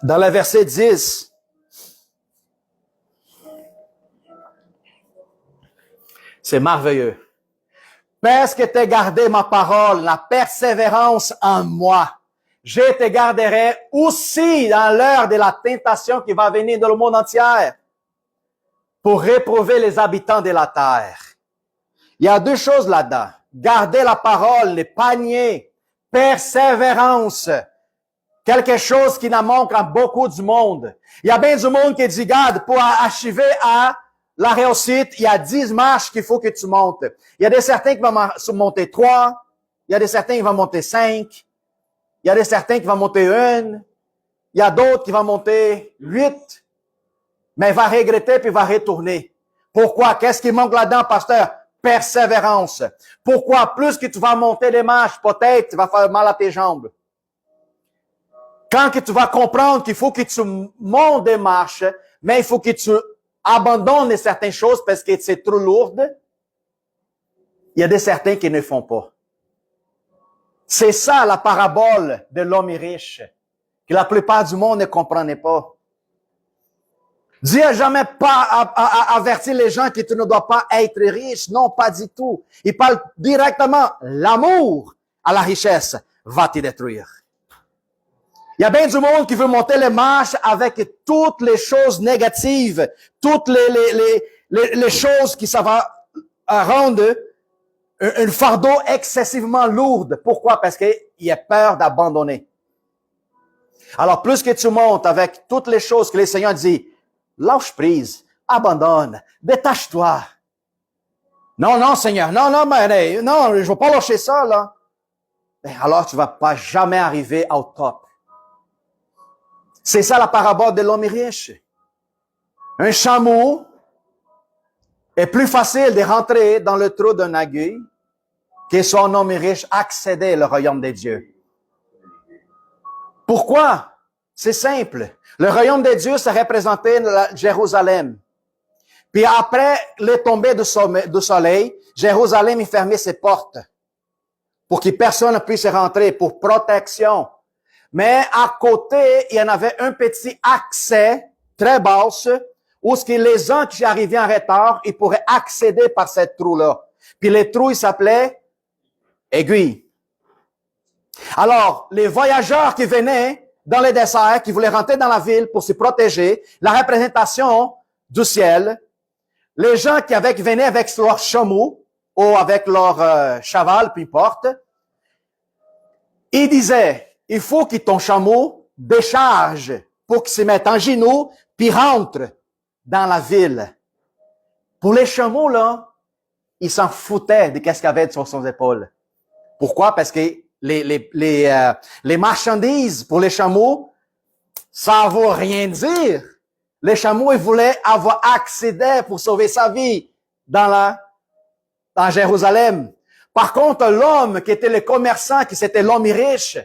Dans le verset 10, c'est merveilleux. Parce que tu as gardé ma parole, la persévérance en moi, je te garderai aussi dans l'heure de la tentation qui va venir dans le monde entier pour réprouver les habitants de la terre. Il y a deux choses là-dedans. Garder la parole, les paniers, persévérance. Quelque chose qui n'en manque à beaucoup du monde. Il y a bien du monde qui dit, garde, pour achever à la réussite, il y a 10 marches qu'il faut que tu montes. Il y a des certains qui vont monter 3. Il y a des certains qui vont monter 5. Il y a des certains qui vont monter 1. Il y a d'autres qui vont monter 8. Mais il va regretter puis il va retourner. Pourquoi? Qu'est-ce qui manque là-dedans, pasteur? Persévérance. Pourquoi? Plus que tu vas monter les marches, peut-être tu vas faire mal à tes jambes. Quand que tu vas comprendre qu'il faut que tu montes des marches, mais il faut que tu abandonnes certaines choses parce que c'est trop lourde, il y a des certains qui ne font pas. C'est ça la parabole de l'homme riche, que la plupart du monde ne comprenait pas. Dieu n'a jamais pas averti les gens que tu ne dois pas être riche. Non, pas du tout. Il parle directement, l'amour à la richesse va te détruire. Il y a bien du monde qui veut monter les marches avec toutes les choses négatives, toutes les choses qui ça va rendre un fardeau excessivement lourd. Pourquoi? Parce qu'il a peur d'abandonner. Alors, plus que tu montes avec toutes les choses que le Seigneur dit, lâche prise, abandonne, détache-toi. Non, Seigneur, non, mais non, je ne vais pas lâcher ça, là. Alors, tu ne vas pas jamais arriver au top. C'est ça la parabole de l'homme riche. Un chameau est plus facile de rentrer dans le trou d'un aiguille que son homme riche accéder au royaume de Dieu. Pourquoi? C'est simple. Le royaume de Dieu, ça représentait Jérusalem. Puis après le tombée du soleil, Jérusalem fermait ses portes pour que personne ne puisse rentrer, pour protection. Mais à côté, il y en avait un petit accès très bas où les gens qui arrivaient en retard, ils pourraient accéder par cette trou-là. Puis le trou, il s'appelait aiguille. Alors, les voyageurs qui venaient dans le désert, qui voulaient rentrer dans la ville pour se protéger, la représentation du ciel, les gens qui venaient avec leur chameau ou avec leur cheval, peu importe, ils disaient, il faut que ton chameau décharge pour qu'il se mette en genoux puis rentre dans la ville. Pour les chameaux, là, ils s'en foutaient de qu'est-ce qu'il y avait sur ses épaules. Pourquoi? Parce que les marchandises pour les chameaux, ça ne veut rien dire. Les chameaux, ils voulaient avoir accès pour sauver sa vie dans Jérusalem. Par contre, l'homme qui était le commerçant, qui c'était l'homme riche,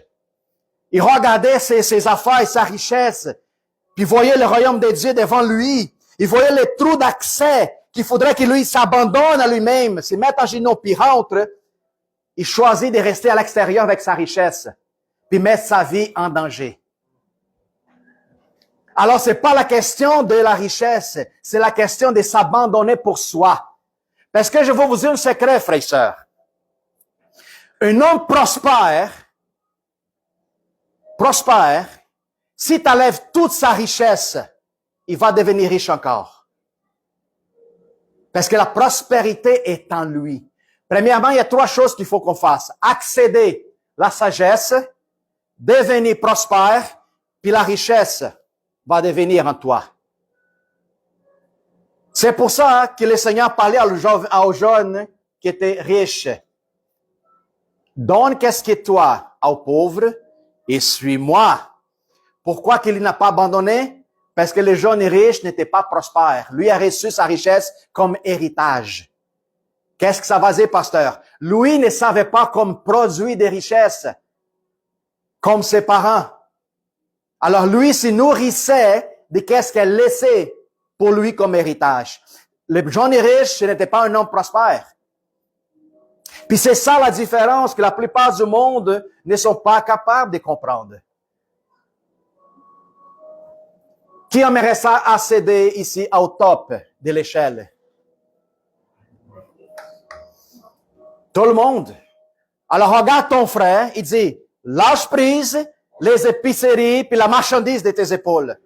il regardait ses affaires, sa richesse, puis voyait le royaume de Dieu devant lui. Il voyait les trous d'accès qu'il faudrait que lui s'abandonne à lui-même, se mette en genoux, puis rentre. Il choisit de rester à l'extérieur avec sa richesse, puis mettre sa vie en danger. Alors, c'est pas la question de la richesse, c'est la question de s'abandonner pour soi. Parce que je vais vous dire un secret, frères et sœurs. Un homme prospère, si tu enlèves toute sa richesse, il va devenir riche encore. Parce que la prospérité est en lui. Premièrement, il y a 3 choses qu'il faut qu'on fasse. Accéder à la sagesse, devenir prospère, puis la richesse va devenir en toi. C'est pour ça que le Seigneur parlait aux jeunes qui étaient riches. Donne qu'est-ce que toi aux pauvres et suis-moi. Pourquoi qu'il n'a pas abandonné? Parce que le jeune riche n'était pas prospère. Lui a reçu sa richesse comme héritage. Qu'est-ce que ça va dire, pasteur? Lui ne savait pas comme produire des richesses, comme ses parents. Alors lui se nourrissait de qu'est-ce qu'elle laissait pour lui comme héritage. Le jeune riche, ce n'était pas un homme prospère. Puis c'est ça la différence que la plupart du monde ne sont pas capables de comprendre. Qui aimerait ça accéder ici au top de l'échelle? Tout le monde. Alors regarde ton frère, il dit, lâche prise, les épiceries, puis la marchandise de tes épaules.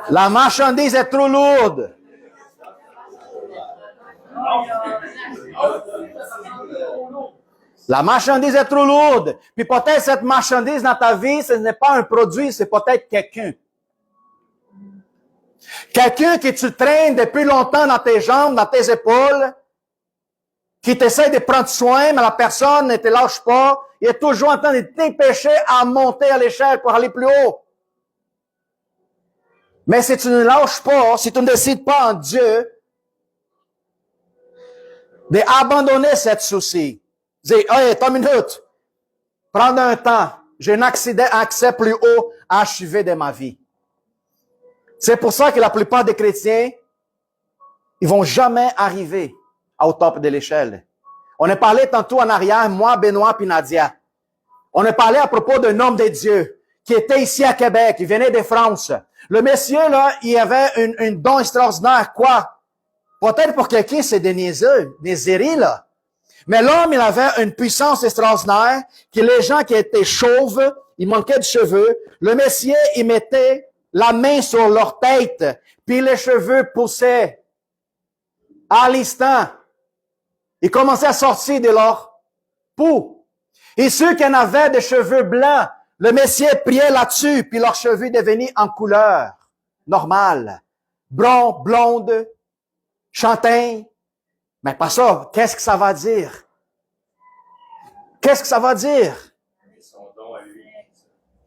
La marchandise est trop lourde. La marchandise est trop lourde. Puis peut-être cette marchandise dans ta vie, ce n'est pas un produit, c'est peut-être quelqu'un. Quelqu'un que tu traînes depuis longtemps dans tes jambes, dans tes épaules, qui t'essaie de prendre soin, mais la personne ne te lâche pas. Il est toujours en train de t'empêcher à monter à l'échelle pour aller plus haut. Mais si tu ne lâches pas, si tu ne décides pas en Dieu, d'abandonner cette souci, dire, hey, attends une minute, prendre un temps, j'ai un accès plus haut à achever de ma vie. C'est pour ça que la plupart des chrétiens, ils vont jamais arriver au top de l'échelle. On a parlé tantôt en arrière, moi, Benoît puis Nadia. On a parlé à propos d'un homme de Dieu qui était ici à Québec, il venait de France. Le monsieur, là, il avait un don extraordinaire. Quoi? Peut-être pour quelqu'un, c'est des niaiseries, là. Mais l'homme, il avait une puissance extraordinaire que les gens qui étaient chauves, ils manquaient de cheveux. Le monsieur, il mettait la main sur leur tête, puis les cheveux poussaient à l'instant. Ils commençaient à sortir de leur peau. Et ceux qui en avaient des cheveux blancs, le Messie priait là-dessus, puis leurs cheveux devenaient en couleur normale. Brun, blonde, châtain. Mais pas ça. Qu'est-ce que ça va dire? Qu'est-ce que ça va dire?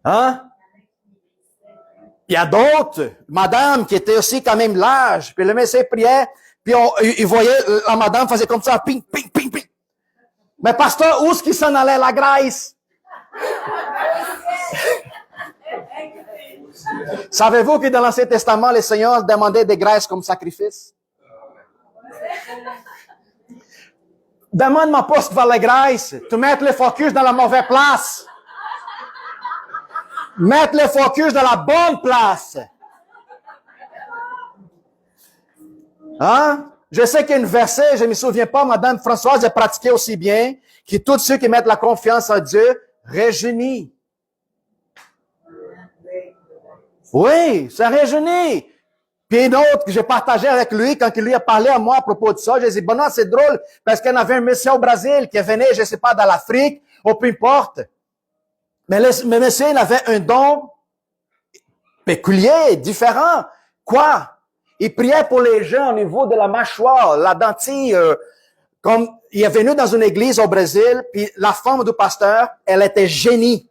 Hein? Il y a d'autres, madame, qui étaient aussi quand même large, puis le Messie priait, puis il voyait, la madame faisait comme ça, ping, ping, ping, ping. Mais pasteur, où est-ce qu'il s'en allait, la graisse? Savez-vous que dans l'Ancien Testament, le Seigneur demandait des graisses comme sacrifice? Demande-moi pas ce que va la graisse. Tu mets le focus dans la mauvaise place. Mettre le focus dans la bonne place. Hein? Je sais qu'il y a une verset, je ne me souviens pas, Madame Françoise a pratiqué aussi bien, que tous ceux qui mettent la confiance en Dieu réjouissent. Oui, ça réjouit. Puis une autre que j'ai partagé avec lui, quand il lui a parlé à moi à propos de ça, j'ai dit, bon, non, c'est drôle, parce qu'il y en avait un monsieur au Brésil qui venait, je ne sais pas, dans l'Afrique, ou peu importe. Mais le monsieur, il avait un don péculier, différent. Quoi? Il priait pour les gens au niveau de la mâchoire, la dentille. Comme il est venu dans une église au Brésil, puis la femme du pasteur, elle était génie.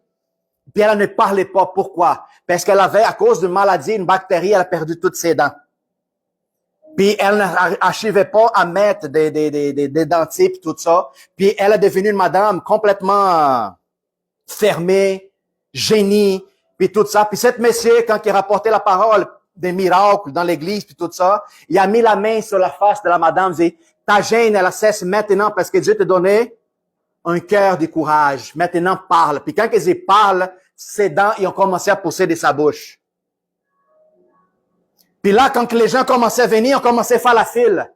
Puis elle ne parlait pas. Pourquoi? Parce qu'elle avait, à cause d'une maladie, une bactérie, elle a perdu toutes ses dents. Puis elle n'arrivait pas à mettre des dentiers puis tout ça. Puis elle est devenue une madame complètement fermée, génie, puis tout ça. Puis cette monsieur, quand il rapportait la parole des miracles dans l'église puis tout ça, il a mis la main sur la face de la madame et dit, ta gêne, elle cesse maintenant parce que Dieu te donnait un cœur de courage. Maintenant, parle. Puis quand ils parlent, ses dents, ils ont commencé à pousser de sa bouche. Puis là, quand les gens commençaient à venir, on commençait à faire la file.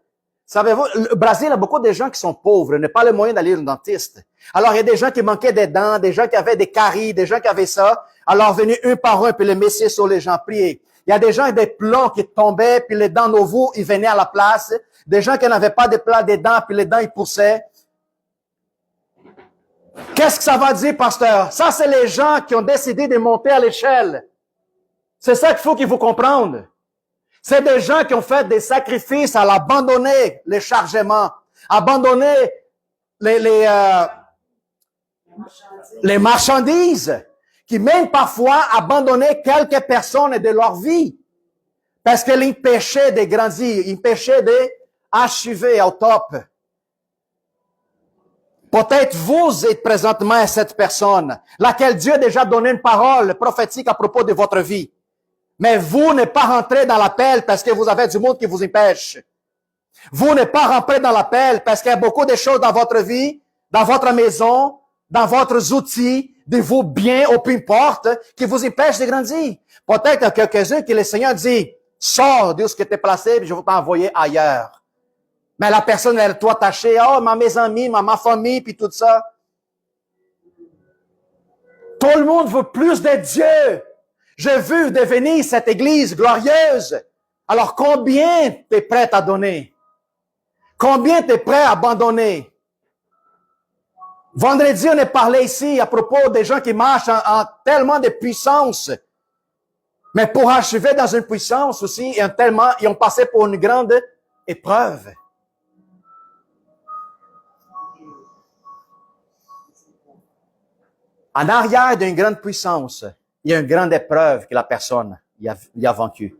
Savez-vous, le Brésil a beaucoup de gens qui sont pauvres, n'ont pas le moyen d'aller au dentiste. Alors, il y a des gens qui manquaient des dents, des gens qui avaient des caries, des gens qui avaient ça. Alors, venaient un par un, puis le Messie sur les gens prier. Il y a des gens avec des plombs qui tombaient, puis les dents nouveaux, ils venaient à la place. Des gens qui n'avaient pas de plat des dents, puis les dents, ils poussaient. Qu'est-ce que ça va dire, pasteur? Ça, c'est les gens qui ont décidé de monter à l'échelle. C'est ça qu'il faut qu'il faut comprendre. C'est des gens qui ont fait des sacrifices à abandonner les chargements, abandonner Les marchandises, qui même parfois abandonnaient quelques personnes de leur vie, parce qu'ils empêchaient de grandir, empêchaient d'achever au top. Peut-être vous êtes présentement cette personne, laquelle Dieu a déjà donné une parole prophétique à propos de votre vie. Mais vous n'êtes pas rentré dans l'appel parce que vous avez du monde qui vous empêche. Vous n'êtes pas rentré dans l'appel parce qu'il y a beaucoup de choses dans votre vie, dans votre maison, dans votre outils, de vos biens, ou peu importe, qui vous empêchent de grandir. Peut-être qu'il y a quelques-uns que le Seigneur dit, sors de ce que tu es placé, puis je vais t'envoyer ailleurs. Mais la personne, elle est toi attachée, oh, mes amis, ma famille, puis tout ça. Tout le monde veut plus de Dieu. J'ai vu devenir cette église glorieuse. Alors, combien tu es prêt à donner? Combien tu es prêt à abandonner? Vendredi, on a parlé ici à propos des gens qui marchent en tellement de puissance. Mais pour achever dans une puissance aussi, ils ont passé pour une grande épreuve. En arrière d'une grande puissance, il y a une grande épreuve que la personne a vaincue.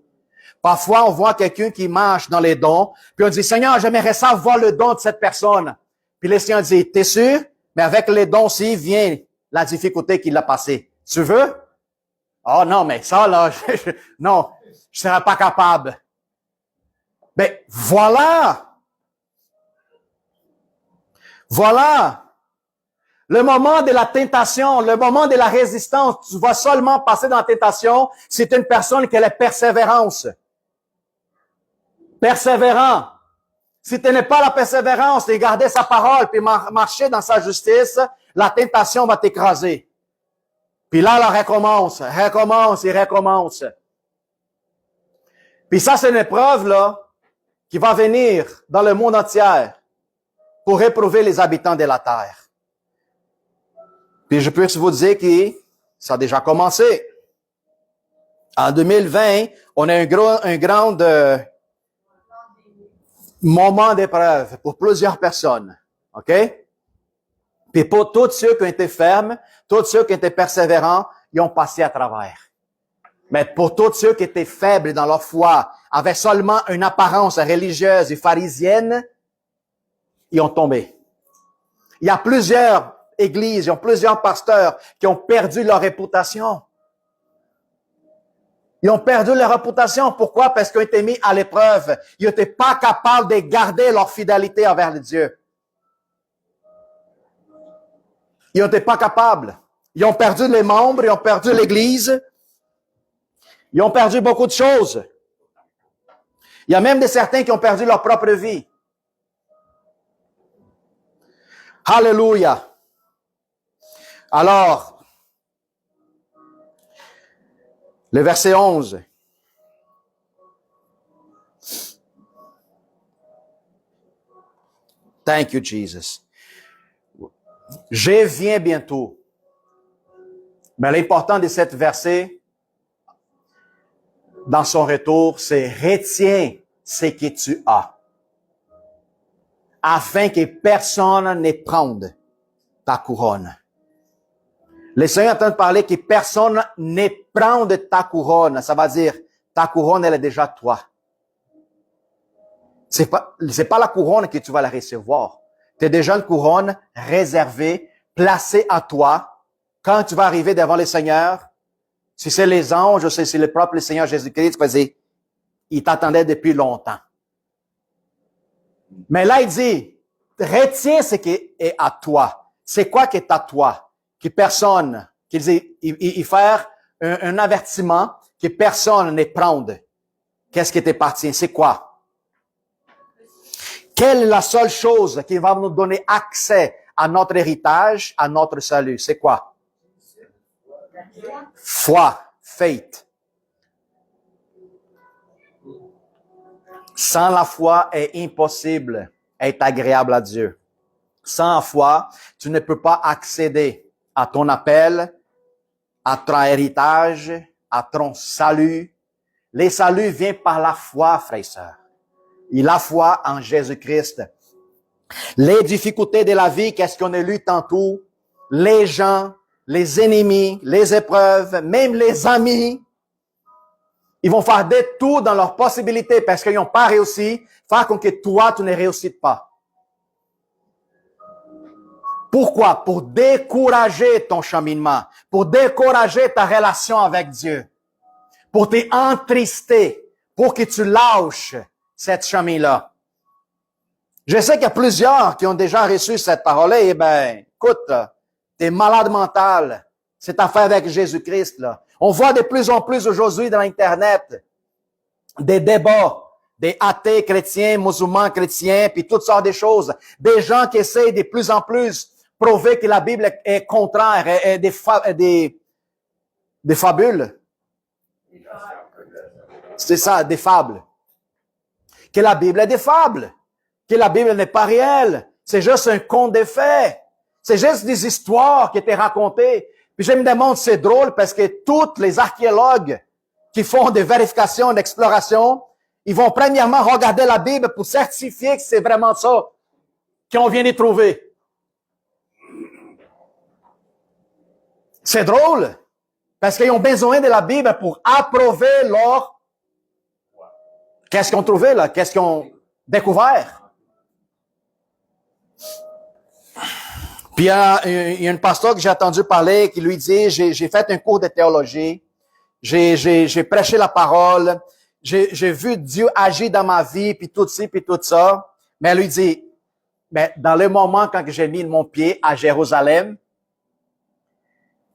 Parfois, on voit quelqu'un qui marche dans les dons, puis on dit, Seigneur, j'aimerais ça voir le don de cette personne. Puis le Seigneur dit, t'es sûr? Mais avec les dons aussi vient la difficulté qu'il a passée. Tu veux? Oh non, mais ça, là, non, je serais pas capable. Mais voilà! Voilà! Le moment de la tentation, le moment de la résistance, tu vas seulement passer dans la tentation, c'est une personne qui a la persévérance. Persévérant. Si tu n'as pas la persévérance de garder sa parole puis marcher dans sa justice, la tentation va t'écraser. Puis là, elle recommence et recommence. Puis ça, c'est une épreuve, là, qui va venir dans le monde entier pour éprouver les habitants de la terre. Puis je peux vous dire que ça a déjà commencé. En 2020, on a un grand moment d'épreuve pour plusieurs personnes. OK? Puis pour tous ceux qui ont été fermes, tous ceux qui étaient persévérants, ils ont passé à travers. Mais pour tous ceux qui étaient faibles dans leur foi, avaient seulement une apparence religieuse et pharisienne, ils ont tombé. Il y a plusieurs églises, il y a plusieurs pasteurs qui ont perdu leur réputation. Ils ont perdu leur réputation. Pourquoi? Parce qu'ils ont été mis à l'épreuve. Ils n'étaient pas capables de garder leur fidélité envers le Dieu. Ils n'étaient pas capables. Ils ont perdu les membres, ils ont perdu l'Église. Ils ont perdu beaucoup de choses. Il y a même certains qui ont perdu leur propre vie. Alléluia. Alors, le verset 11. Thank you, Jesus. Je viens bientôt. Mais l'important de cet verset, dans son retour, c'est retiens ce que tu as, afin que personne ne prenne ta couronne. Le Seigneur est en train de parler que personne ne prend de ta couronne. Ça veut dire, ta couronne, elle est déjà toi. C'est pas la couronne que tu vas la recevoir. C'est déjà une couronne réservée, placée à toi. Quand tu vas arriver devant le Seigneur, si c'est les anges, si c'est le propre Seigneur Jésus-Christ, tu vas dire, il t'attendait depuis longtemps. Mais là, il dit, retiens ce qui est à toi. C'est quoi qui est à toi? Que personne, il faire un avertissement, que personne ne prenne. Qu'est-ce qui t'appartient? C'est quoi? Quelle est la seule chose qui va nous donner accès à notre héritage, à notre salut? C'est quoi? Foi, faith. Sans la foi, est impossible d'être agréable à Dieu. Sans la foi, tu ne peux pas accéder à ton appel, à ton héritage, à ton salut. Le salut vient par la foi, frères et sœurs. Et la foi en Jésus-Christ. Les difficultés de la vie, qu'est-ce qu'on a lu tantôt? les gens, les ennemis, les épreuves, même les amis, ils vont faire de tout dans leurs possibilités parce qu'ils n'ont pas réussi, faire comme que toi, tu ne réussis pas. Pourquoi? Pour décourager ton cheminement, pour décourager ta relation avec Dieu, pour t'entrister, pour que tu lâches cette chemin-là. Je sais qu'il y a plusieurs qui ont déjà reçu cette parole-là. Eh ben, écoute, t'es malade mental. Cette affaire avec Jésus-Christ, là. On voit de plus en plus aujourd'hui dans l'Internet des débats, des athées chrétiens, musulmans chrétiens, puis toutes sortes de choses. Des gens qui essayent de plus en plus prouver que la Bible est contraire, est des fabules. C'est ça, des fables. Que la Bible est des fables. Que la Bible n'est pas réelle. C'est juste un conte de faits. C'est juste des histoires qui étaient racontées. Puis je me demande, c'est drôle parce que tous les archéologues qui font des vérifications, d'exploration, ils vont premièrement regarder la Bible pour certifier que c'est vraiment ça qu'on vient de trouver. C'est drôle parce qu'ils ont besoin de la Bible pour approuver leur... Qu'est-ce qu'ils ont trouvé là? Qu'est-ce qu'ils ont découvert? Puis il y a un pasteur que j'ai entendu parler qui lui dit, j'ai fait un cours de théologie, j'ai prêché la parole, j'ai vu Dieu agir dans ma vie, puis tout ci, puis tout ça. Mais elle lui dit, mais dans le moment quand j'ai mis mon pied à Jérusalem,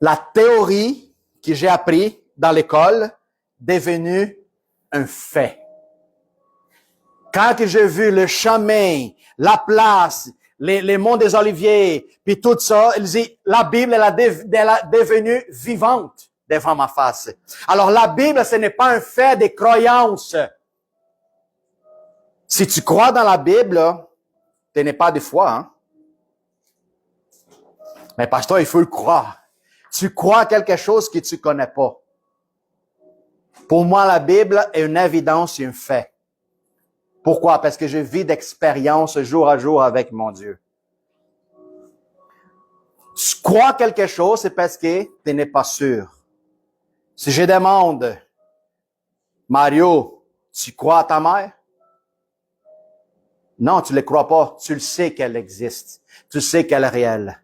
la théorie que j'ai appris dans l'école est devenue un fait. Quand j'ai vu le chemin, la place, les monts des Oliviers, puis tout ça, il dit, la Bible, elle est devenue vivante devant ma face. Alors, la Bible, ce n'est pas un fait de croyance. Si tu crois dans la Bible, tu n'es pas de foi, hein. Mais pasteur, il faut le croire. Tu crois quelque chose que tu connais pas. Pour moi, la Bible est une évidence et un fait. Pourquoi? Parce que je vis d'expérience jour à jour avec mon Dieu. Tu crois quelque chose, c'est parce que tu n'es pas sûr. Si je demande, Mario, tu crois à ta mère? Non, tu ne le crois pas. Tu le sais qu'elle existe. Tu sais qu'elle est réelle.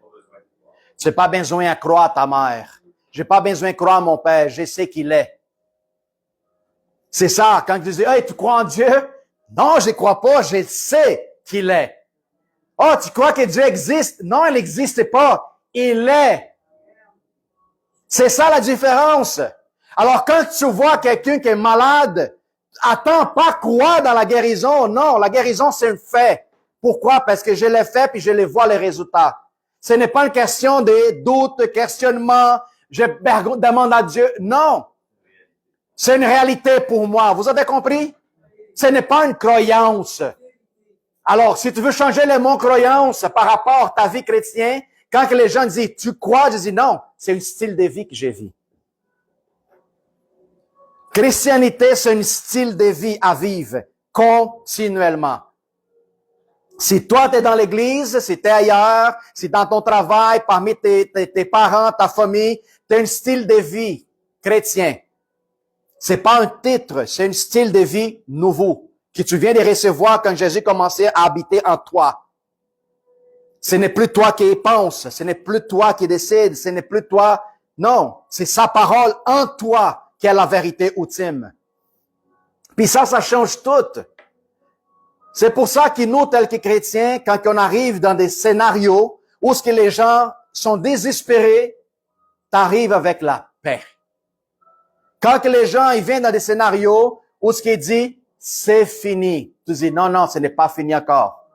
Tu n'as pas besoin de croire à ta mère. J'ai pas besoin de croire à mon père. Je sais qu'il est. C'est ça, quand tu dis, hey, tu crois en Dieu? Non, je ne crois pas, je sais qu'il est. Oh, tu crois que Dieu existe? Non, il n'existe pas. Il est. C'est ça la différence. Alors, quand tu vois quelqu'un qui est malade, attends pas croire dans la guérison. Non, la guérison, c'est un fait. Pourquoi? Parce que je l'ai fait puis je les vois les résultats. Ce n'est pas une question de doute, questionnement, je demande à Dieu. Non. C'est une réalité pour moi. Vous avez compris? Ce n'est pas une croyance. Alors, si tu veux changer le mot croyance par rapport à ta vie chrétienne, quand les gens disent, tu crois, je dis non, c'est un style de vie que je vis. Christianité, c'est un style de vie à vivre continuellement. Si toi, tu es dans l'église, si tu es ailleurs, si dans ton travail, parmi tes parents, ta famille, tu as un style de vie chrétien. C'est pas un titre, c'est un style de vie nouveau que tu viens de recevoir quand Jésus commençait à habiter en toi. Ce n'est plus toi qui y penses, ce n'est plus toi qui décide, ce n'est plus toi. Non, c'est sa parole en toi qui est la vérité ultime. Puis ça change tout. C'est pour ça que nous, tels que chrétiens, quand on arrive dans des scénarios où ce que les gens sont désespérés, t'arrives avec la paix. Quand les gens ils viennent dans des scénarios où ce qui est dit, c'est fini. Tu dis, non, ce n'est pas fini encore.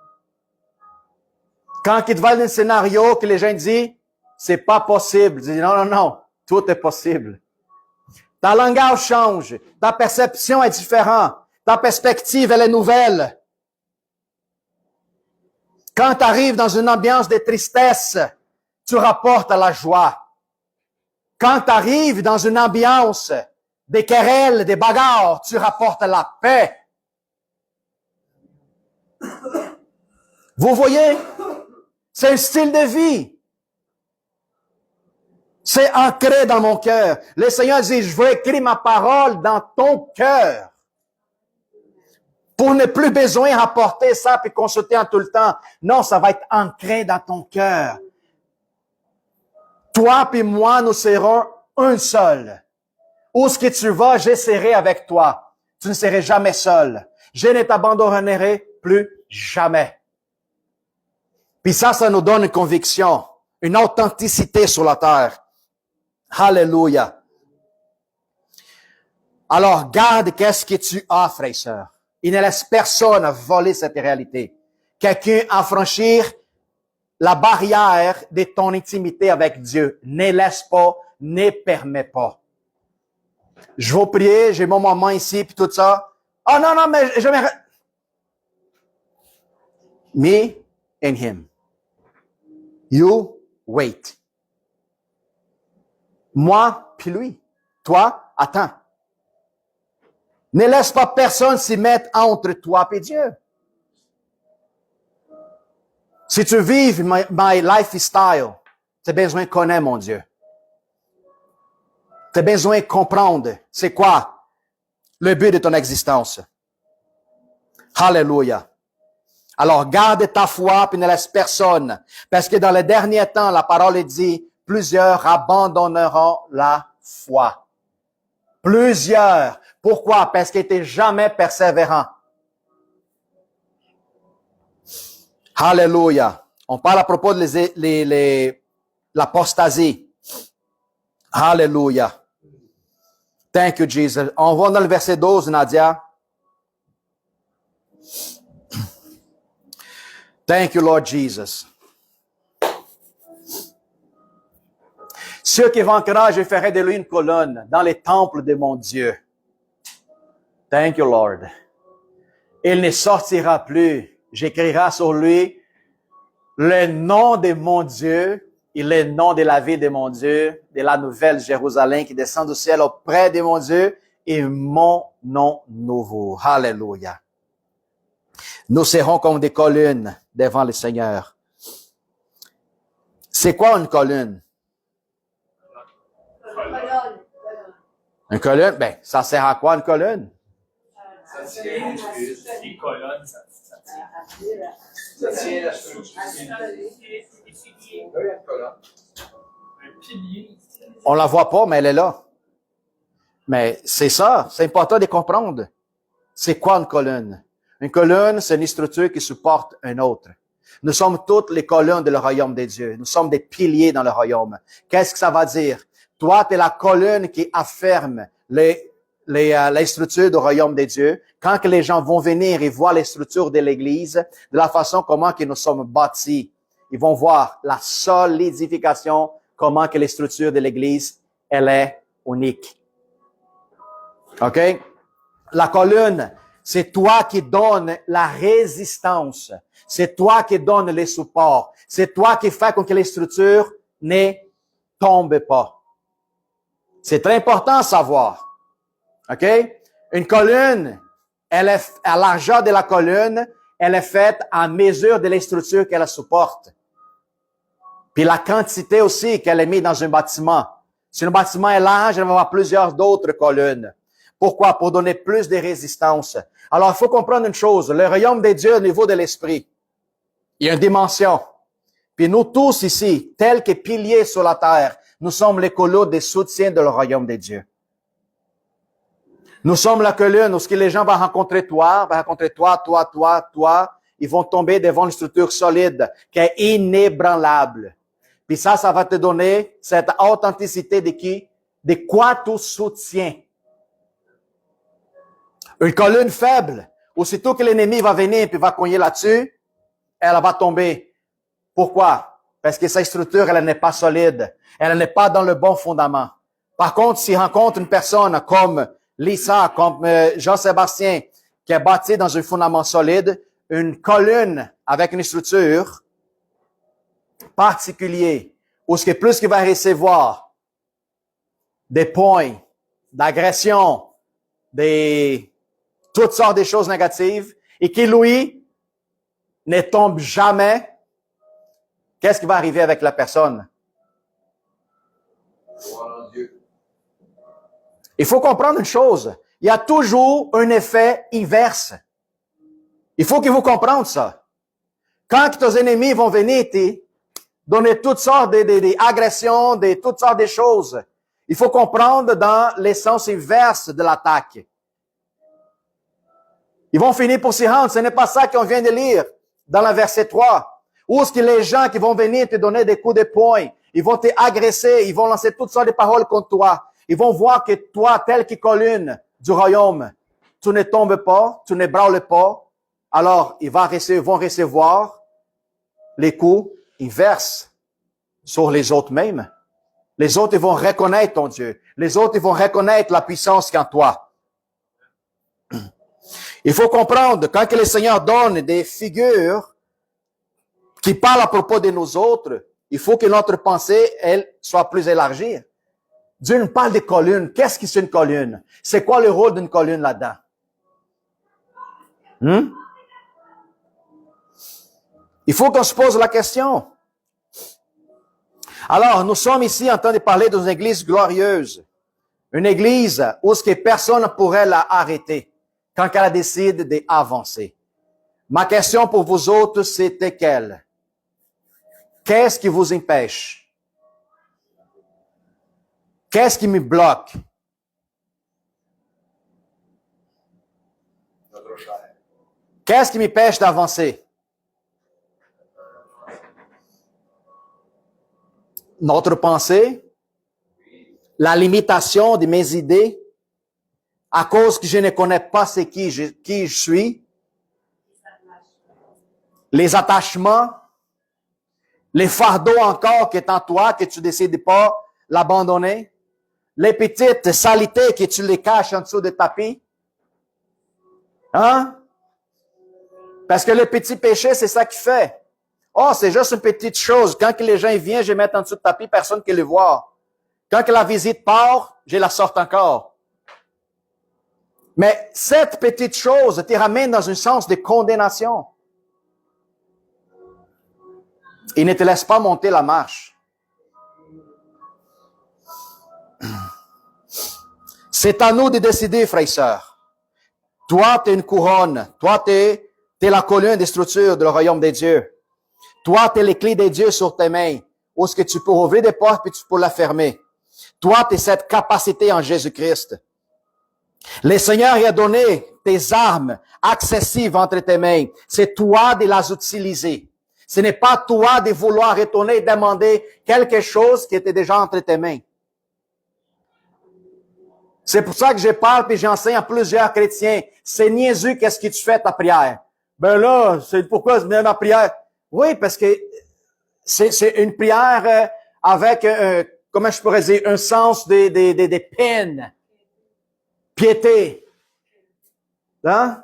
Quand ils te veulent dans un scénario que les gens disent, c'est pas possible. Tu dis, non, tout est possible. Ta langage change. Ta perception est différente. Ta perspective, elle est nouvelle. Quand tu arrives dans une ambiance de tristesse, tu rapportes à la joie. Quand tu arrives dans une ambiance des querelles, des bagarres, tu rapportes la paix. Vous voyez? C'est un style de vie. C'est ancré dans mon cœur. Le Seigneur dit, je veux écrire ma parole dans ton cœur. Pour ne plus besoin rapporter ça puis consulter en tout le temps. Non, ça va être ancré dans ton cœur. Toi puis moi, nous serons un seul. Où est-ce que tu vas, je serai avec toi. Tu ne seras jamais seul. Je ne t'abandonnerai plus jamais. Puis ça nous donne une conviction, une authenticité sur la terre. Alléluia. Alors, garde qu'est-ce que tu as, frères et sœurs. Il ne laisse personne voler cette réalité. Quelqu'un à franchir la barrière de ton intimité avec Dieu. Ne laisse pas, ne permets pas. Je vais prier, j'ai mon moment ici, puis tout ça. Oh non, mais je me... Me and him. You wait. Moi, puis lui. Toi, attends. Ne laisse pas personne s'y mettre entre toi et Dieu. Si tu vis my lifestyle, tu as besoin de connaître mon Dieu. Tu as besoin de comprendre c'est quoi le but de ton existence. Alléluia. Alors, garde ta foi puis ne laisse personne. Parce que dans les derniers temps, la parole dit, plusieurs abandonneront la foi. Plusieurs. Pourquoi? Parce qu'ils n'étaient jamais persévérants. Alléluia. On parle à propos de l'apostasie. Alléluia. Thank you, Jesus. On va dans le verset 12, Nadia. Thank you, Lord Jesus. Ceux qui vaincront, je ferai de lui une colonne dans les temples de mon Dieu. Thank you, Lord. Il ne sortira plus. J'écrirai sur lui le nom de mon Dieu et le nom de la ville de mon Dieu, de la nouvelle Jérusalem qui descend du ciel auprès de mon Dieu et mon nom nouveau. Alléluia. Nous serons comme des colonnes devant le Seigneur. C'est quoi une colonne? Une colonne? Ben, ça sert à quoi une colonne? Ça tient les colonnes, ça tient la structure. Un pilier. On la voit pas, mais elle est là. Mais c'est ça, c'est important de comprendre. C'est quoi une colonne? Une colonne, c'est une structure qui supporte un autre. Nous sommes toutes les colonnes de le royaume des dieux. Nous sommes des piliers dans le royaume. Qu'est-ce que ça va dire? Toi, tu es la colonne qui afferme les structures du royaume des dieux. Quand que les gens vont venir et voir les structures de l'Église, de la façon comment que nous sommes bâtis, ils vont voir la solidification, comment que les structures de l'Église, elle est unique. OK? La colonne, c'est toi qui donnes la résistance. C'est toi qui donnes les supports. C'est toi qui fais que les structures ne tombent pas. C'est très important à savoir. OK? Une colonne, elle est, à la largeur de la colonne, elle est faite en mesure de la structure qu'elle supporte. Puis la quantité aussi qu'elle est mise dans un bâtiment. Si un bâtiment est large, elle va avoir plusieurs d'autres colonnes. Pourquoi? Pour donner plus de résistance. Alors, il faut comprendre une chose. Le royaume des dieux au niveau de l'esprit, il y a une dimension. Puis nous tous ici, tels que piliers sur la terre, nous sommes les colonnes des soutiens de le royaume des dieux. Nous sommes la colonne où les gens vont rencontrer toi, ils vont tomber devant une structure solide qui est inébranlable. Puis ça va te donner cette authenticité de qui? De quoi tu soutiens. Une colonne faible, aussitôt que l'ennemi va venir et va cogner là-dessus, elle va tomber. Pourquoi? Parce que sa structure, elle n'est pas solide. Elle n'est pas dans le bon fondament. Par contre, s'il rencontre une personne comme Lisa, comme Jean-Sébastien, qui est bâti dans un fondament solide, une colonne avec une structure particulière, où ce qui est plus qu'il va recevoir des points, d'agression, toutes sortes de choses négatives, et qui, lui, ne tombe jamais, qu'est-ce qui va arriver avec la personne? Il faut comprendre une chose. Il y a toujours un effet inverse. Il faut que vous compreniez ça. Quand tes ennemis vont venir te donner toutes sortes d'agressions, toutes sortes de choses, il faut comprendre dans le sens inverse de l'attaque. Ils vont finir pour s'y rendre. Ce n'est pas ça qu'on vient de lire dans le verset 3. Où est-ce que les gens qui vont venir te donner des coups de poing, ils vont t'agresser, ils vont lancer toutes sortes de paroles contre toi. Ils vont voir que toi, tel que colonne du royaume, tu ne tombes pas, tu ne brûles pas. Alors, ils vont recevoir les coups inverses sur les autres mêmes. Les autres, ils vont reconnaître ton Dieu. Les autres, ils vont reconnaître la puissance qu'en toi. Il faut comprendre, quand que le Seigneur donne des figures qui parlent à propos de nous autres, il faut que notre pensée, elle, soit plus élargie. Dieu nous parle des colonnes. Qu'est-ce que c'est une colonne? C'est quoi le rôle d'une colonne là-dedans? Il faut qu'on se pose la question. Alors, nous sommes ici en train de parler d'une église glorieuse. Une église où ce que personne ne pourrait l'arrêter quand elle décide d'avancer. Ma question pour vous autres, c'était quelle? Qu'est-ce qui vous empêche? Qu'est-ce qui me bloque? Qu'est-ce qui m'empêche d'avancer? Notre pensée, la limitation de mes idées, à cause que je ne connais pas qui je suis, les attachements, les fardeaux encore qui est en toi, que tu décides pas l'abandonner, les petites saletés que tu les caches en dessous du tapis. Hein? Parce que le petit péché, c'est ça qui fait. Oh, c'est juste une petite chose. Quand les gens viennent, je les mets en dessous du tapis, personne ne les voit. Quand que la visite part, je la sorte encore. Mais cette petite chose te ramène dans un sens de condamnation. Il ne te laisse pas monter la marche. C'est à nous de décider, frères et sœurs. Toi, tu es une couronne. Toi, tu es la colonne des structures du royaume des dieux. Toi, tu es les clés des dieux sur tes mains. Où est-ce que tu peux ouvrir des portes puis tu peux la fermer. Toi, tu as cette capacité en Jésus-Christ. Le Seigneur a donné tes armes accessibles entre tes mains. C'est toi de les utiliser. Ce n'est pas toi de vouloir retourner et demander quelque chose qui était déjà entre tes mains. C'est pour ça que je parle et j'enseigne à plusieurs chrétiens. C'est niaiseux, qu'est-ce que tu fais ta prière? Ben là, c'est pourquoi je mets ma prière? Oui, parce que c'est une prière avec, comment je pourrais dire, un sens des peines. Piété. Hein?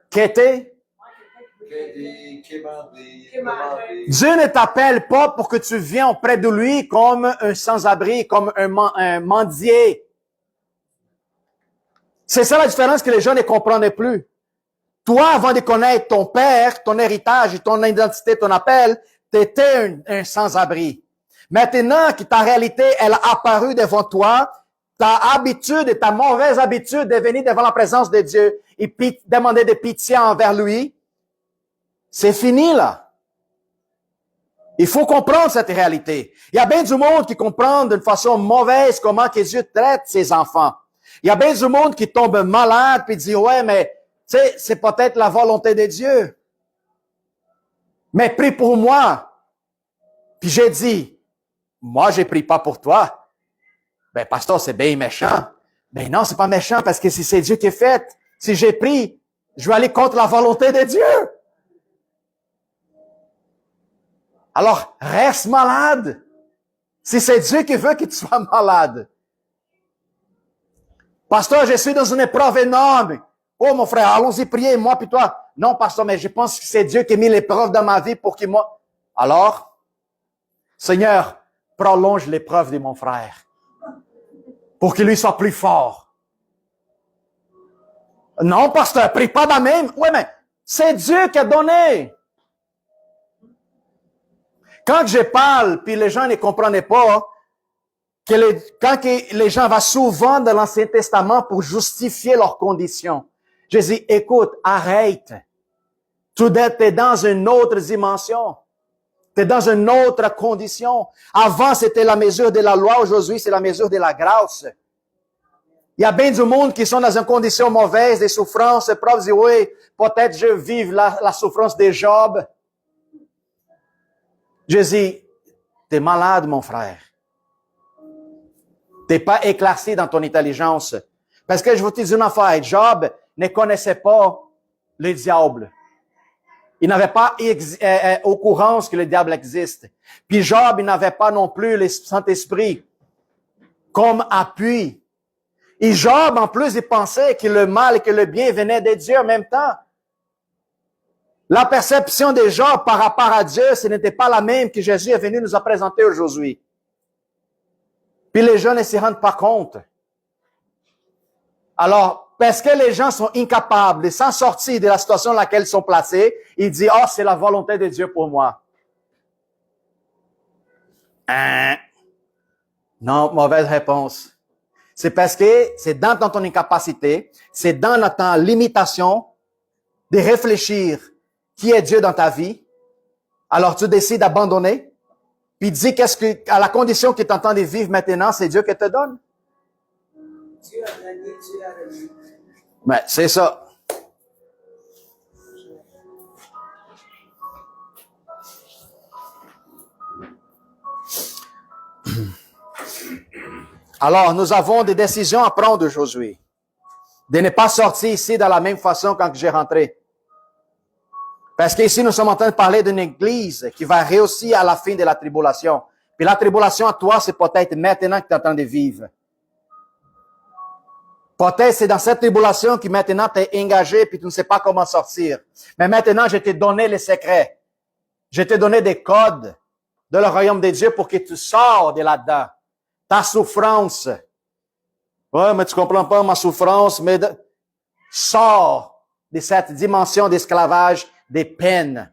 Quêter. Dieu ne t'appelle pas pour que tu viennes auprès de lui comme un sans-abri, comme un mendier. C'est ça la différence que les gens ne comprennent plus. Toi, avant de connaître ton père, ton héritage, ton identité, ton appel, tu étais un sans-abri. Maintenant que ta réalité, elle a apparu devant toi, ta habitude, ta mauvaise habitude de venir devant la présence de Dieu et demander de pitié envers lui, c'est fini là. Il faut comprendre cette réalité. Il y a bien du monde qui comprend d'une façon mauvaise comment que Dieu traite ses enfants. Il y a bien du monde qui tombe malade puis dit, ouais, mais tu sais, c'est peut-être la volonté de Dieu. Mais prie pour moi. Puis j'ai dit, moi, je prie pas pour toi. Ben, pasteur, c'est bien méchant. Ben non, c'est pas méchant parce que si c'est Dieu qui est fait, si j'ai pris, je vais aller contre la volonté de Dieu. Alors, reste malade. Si c'est Dieu qui veut que tu sois malade. Pasteur, je suis dans une épreuve énorme. Oh, mon frère, allons-y prier, moi puis toi. Non, pasteur, mais je pense que c'est Dieu qui a mis l'épreuve dans ma vie pour qu'il moi. Alors, Seigneur, prolonge l'épreuve de mon frère. Pour qu'il lui soit plus fort. Non, pasteur, prie pas de même. Oui, mais c'est Dieu qui a donné. Quand je parle, puis les gens ne comprenaient pas, Quand les gens vont souvent dans l'Ancien Testament pour justifier leurs conditions, Jésus, écoute, arrête. Tu es dans une autre dimension. Tu es dans une autre condition. Avant, c'était la mesure de la loi. Aujourd'hui, c'est la mesure de la grâce. Il y a bien du monde qui sont dans une condition mauvaise, des souffrances. Les profs disent, oui, peut-être je vive la souffrance de Job. Jésus, tu es malade, mon frère. Tu n'es pas éclairci dans ton intelligence. Parce que je vous dis une affaire, Job ne connaissait pas le diable. Il n'avait pas au courant que le diable existe. Puis Job, il n'avait pas non plus le Saint-Esprit comme appui. Et Job, en plus, il pensait que le mal et que le bien venaient de Dieu en même temps. La perception de Job par rapport à Dieu, ce n'était pas la même que Jésus est venu nous a présenter aujourd'hui. Puis les gens ne s'y rendent pas compte. Alors, parce que les gens sont incapables de s'en sortir de la situation dans laquelle ils sont placés, ils disent, « Oh, c'est la volonté de Dieu pour moi. » Non, mauvaise réponse. C'est parce que c'est dans ton incapacité, c'est dans ta limitation de réfléchir qui est Dieu dans ta vie. Alors tu décides d'abandonner, puis dis à la condition que tu es en train de vivre maintenant, c'est Dieu qui te donne. Dieu a donné, Dieu a remis. Mais c'est ça. Alors, nous avons des décisions à prendre aujourd'hui. De ne pas sortir ici de la même façon quand j'ai rentré. Parce qu'ici, nous sommes en train de parler d'une église qui va réussir à la fin de la tribulation. Puis la tribulation à toi, c'est peut-être maintenant que tu es en train de vivre. Peut-être c'est dans cette tribulation que maintenant tu es engagé puis tu ne sais pas comment sortir. Mais maintenant, je t'ai donné les secrets. Je t'ai donné des codes de le royaume de Dieu pour que tu sors de là-dedans. Ta souffrance. Ouais, mais tu comprends pas ma souffrance, mais sors de cette dimension d'esclavage, des peines.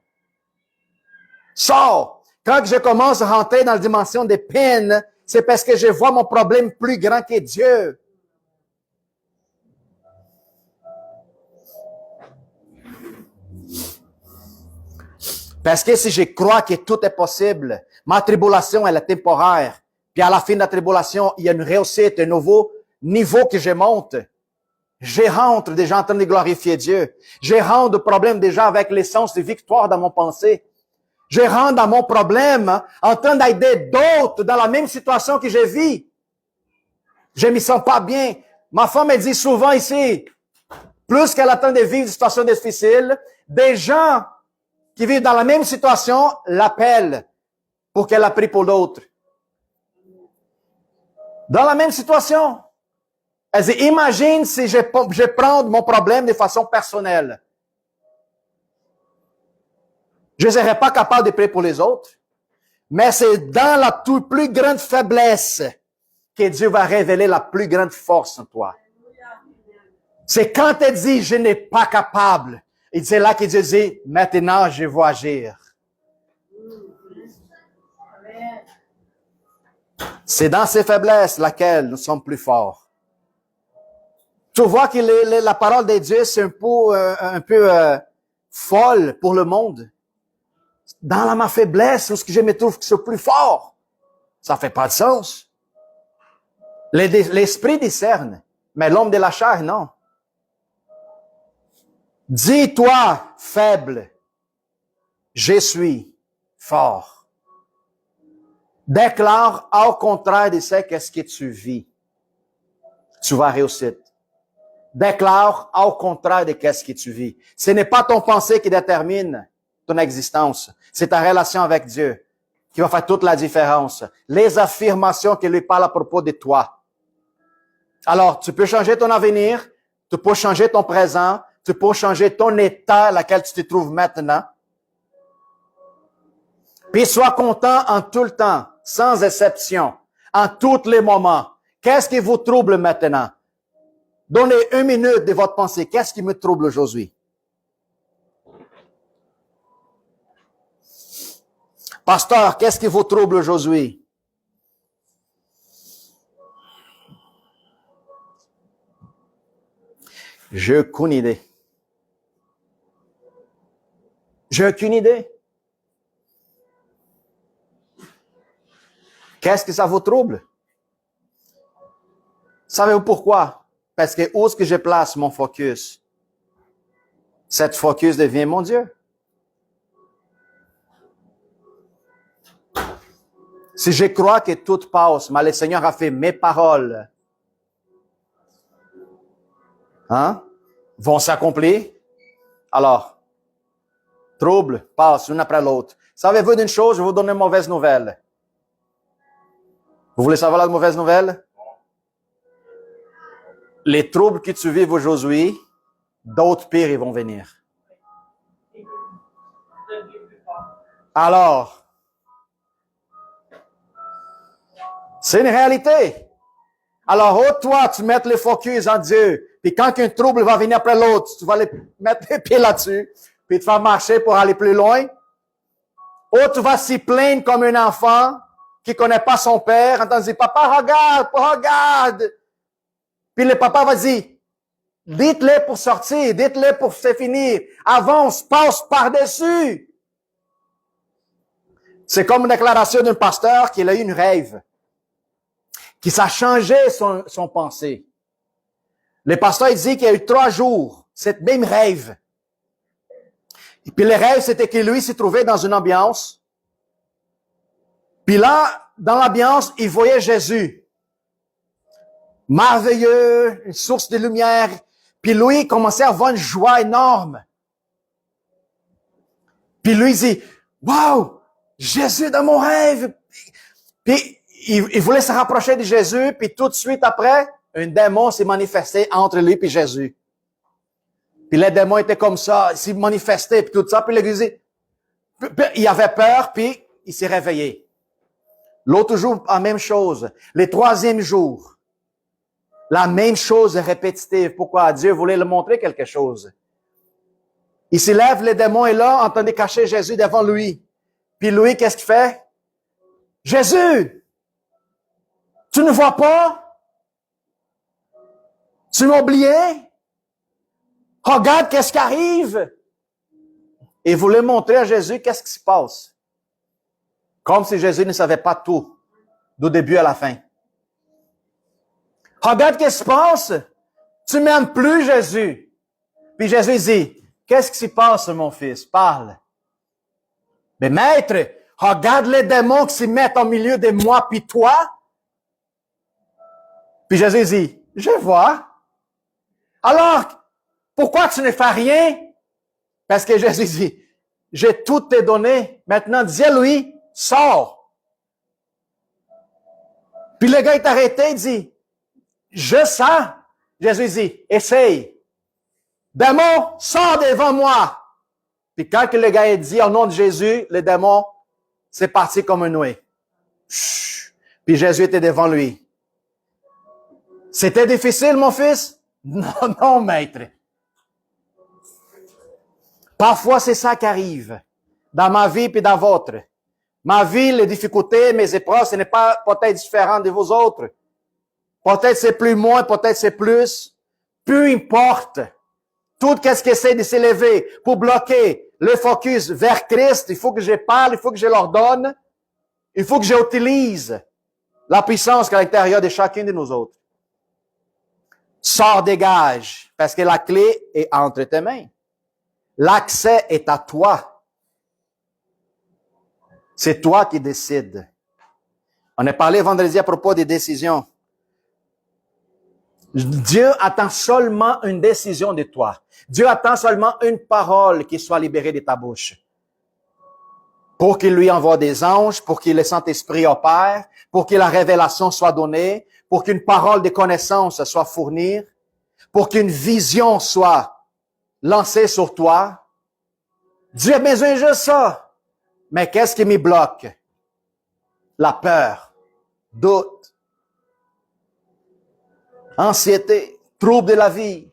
Sors. Quand je commence à rentrer dans la dimension des peines, c'est parce que je vois mon problème plus grand que Dieu. Parce que si je crois que tout est possible, ma tribulation, elle est temporaire. Puis à la fin de la tribulation, il y a une réussite, un nouveau niveau que je monte. Je rentre déjà en train de glorifier Dieu. Je rentre de problème déjà avec l'essence de victoire dans mon pensée. Je rentre dans mon problème en train d'aider d'autres dans la même situation que je vis. Je ne m'y sens pas bien. Ma femme me dit souvent ici, plus qu'elle attend de vivre des situations difficiles, des gens qui vivent dans la même situation l'appellent pour qu'elle a pris pour l'autre. Dans la même situation. Elle dit, imagine si je prends mon problème de façon personnelle. Je ne serais pas capable de prier pour les autres. Mais c'est dans la plus grande faiblesse que Dieu va révéler la plus grande force en toi. C'est quand elle dit, je n'ai pas capable. Et c'est là que Dieu dit, maintenant je vais agir. C'est dans ces faiblesses laquelle nous sommes plus forts. Tu vois que la parole de Dieu, c'est un peu folle pour le monde. Dans ma faiblesse, lorsque je me trouve que c'est plus fort, ça fait pas de sens. L'esprit discerne, mais l'homme de la chair, non. Dis-toi faible, je suis fort. Déclare au contraire de ce qu'est-ce que tu vis. Tu vas réussir. Déclare au contraire de qu'est-ce que tu vis. Ce n'est pas ton pensée qui détermine ton existence. C'est ta relation avec Dieu qui va faire toute la différence. Les affirmations qui lui parlent à propos de toi. Alors, tu peux changer ton avenir, tu peux changer ton présent, tu peux changer ton état à laquelle tu te trouves maintenant. Puis sois content en tout le temps, sans exception, en tous les moments. Qu'est-ce qui vous trouble maintenant? Donnez 1 minute de votre pensée. Qu'est-ce qui me trouble aujourd'hui? Pasteur, qu'est-ce qui vous trouble aujourd'hui? J'ai aucune idée. J'ai aucune idée. Qu'est-ce que ça vous trouble? Savez-vous pourquoi? Parce que où est-ce que je place mon focus? Cette focus devient mon Dieu. Si je crois que tout passe, mais le Seigneur a fait mes paroles, vont s'accomplir, alors, trouble passe une après l'autre. Savez-vous d'une chose? Je vais vous donner une mauvaise nouvelle. Vous voulez savoir la mauvaise nouvelle? Les troubles que tu vives aujourd'hui, d'autres pires, ils vont venir. Alors, c'est une réalité. Alors, toi, tu mets le focus en Dieu, puis quand un trouble va venir après l'autre, tu vas mettre les pieds là-dessus, puis tu vas marcher pour aller plus loin. Ou tu vas s'y plaindre comme un enfant qui connaît pas son père, en train de dire, papa, regarde. Puis le papa va dire, dites-le pour sortir, dites-le pour se finir, avance, passe par-dessus. C'est comme une déclaration d'un pasteur qui a eu une rêve, qui s'est changé son pensée. Le pasteur, il dit qu'il y a eu 3 jours, cette même rêve. Et puis le rêve, c'était que lui s'est trouvé dans une ambiance. Puis là, dans l'ambiance, il voyait Jésus. Merveilleux, une source de lumière. Puis lui, il commençait à avoir une joie énorme. Puis lui, il dit, wow, Jésus dans mon rêve. Puis il voulait se rapprocher de Jésus, puis tout de suite après, un démon s'est manifesté entre lui et Jésus. Puis le démon était comme ça, il s'est manifesté, puis tout ça, puis l'église, il avait peur, puis il s'est réveillé. L'autre jour, la même chose. Le 3e jour, la même chose répétitive. Pourquoi? Dieu voulait le montrer quelque chose. Il se lève, le démon est là, en train de cacher Jésus devant lui. Puis lui, qu'est-ce qu'il fait? Jésus! Tu ne vois pas? Tu m'as oublié? Regarde qu'est-ce qui arrive. Et voulait montrer à Jésus qu'est-ce qui se passe. Comme si Jésus ne savait pas tout, du début à la fin. Regarde qu'est-ce qui se passe. Tu m'aimes plus, Jésus. Puis Jésus dit, qu'est-ce qui se passe, mon fils? Parle. Mais maître, regarde les démons qui se mettent au milieu de moi puis toi. Puis Jésus dit, je vois. Alors, pourquoi tu ne fais rien? Parce que Jésus dit, j'ai tout te donné. Maintenant, dis-lui, sors. Puis le gars est arrêté, il dit, je sens. Jésus dit, essaye. Démon, sors devant moi. Puis quand le gars a dit, au nom de Jésus, le démon, c'est parti comme un nuée. Puis Jésus était devant lui. C'était difficile, mon fils? Non, non, maître. Parfois, c'est ça qui arrive dans ma vie et dans votre. Ma vie, les difficultés, mes épreuves, ce n'est pas peut-être différent de vous autres. Peut-être c'est plus moins, peut-être c'est plus. Peu importe. Tout ce qui essaie de s'élever pour bloquer le focus vers Christ, il faut que je parle, il faut que je leur donne, il faut que j'utilise la puissance qui est à l'intérieur de chacun de nous autres. Sors, dégage, parce que la clé est entre tes mains. L'accès est à toi. C'est toi qui décides. On a parlé vendredi à propos des décisions. Dieu attend seulement une décision de toi. Dieu attend seulement une parole qui soit libérée de ta bouche. Pour qu'il lui envoie des anges, pour qu'il le Saint-Esprit opère, pour que la révélation soit donnée, pour qu'une parole de connaissance soit fournie, pour qu'une vision soit lancée sur toi. Dieu a besoin de ça. Mais qu'est-ce qui me bloque? La peur, doute, anxiété, trouble de la vie,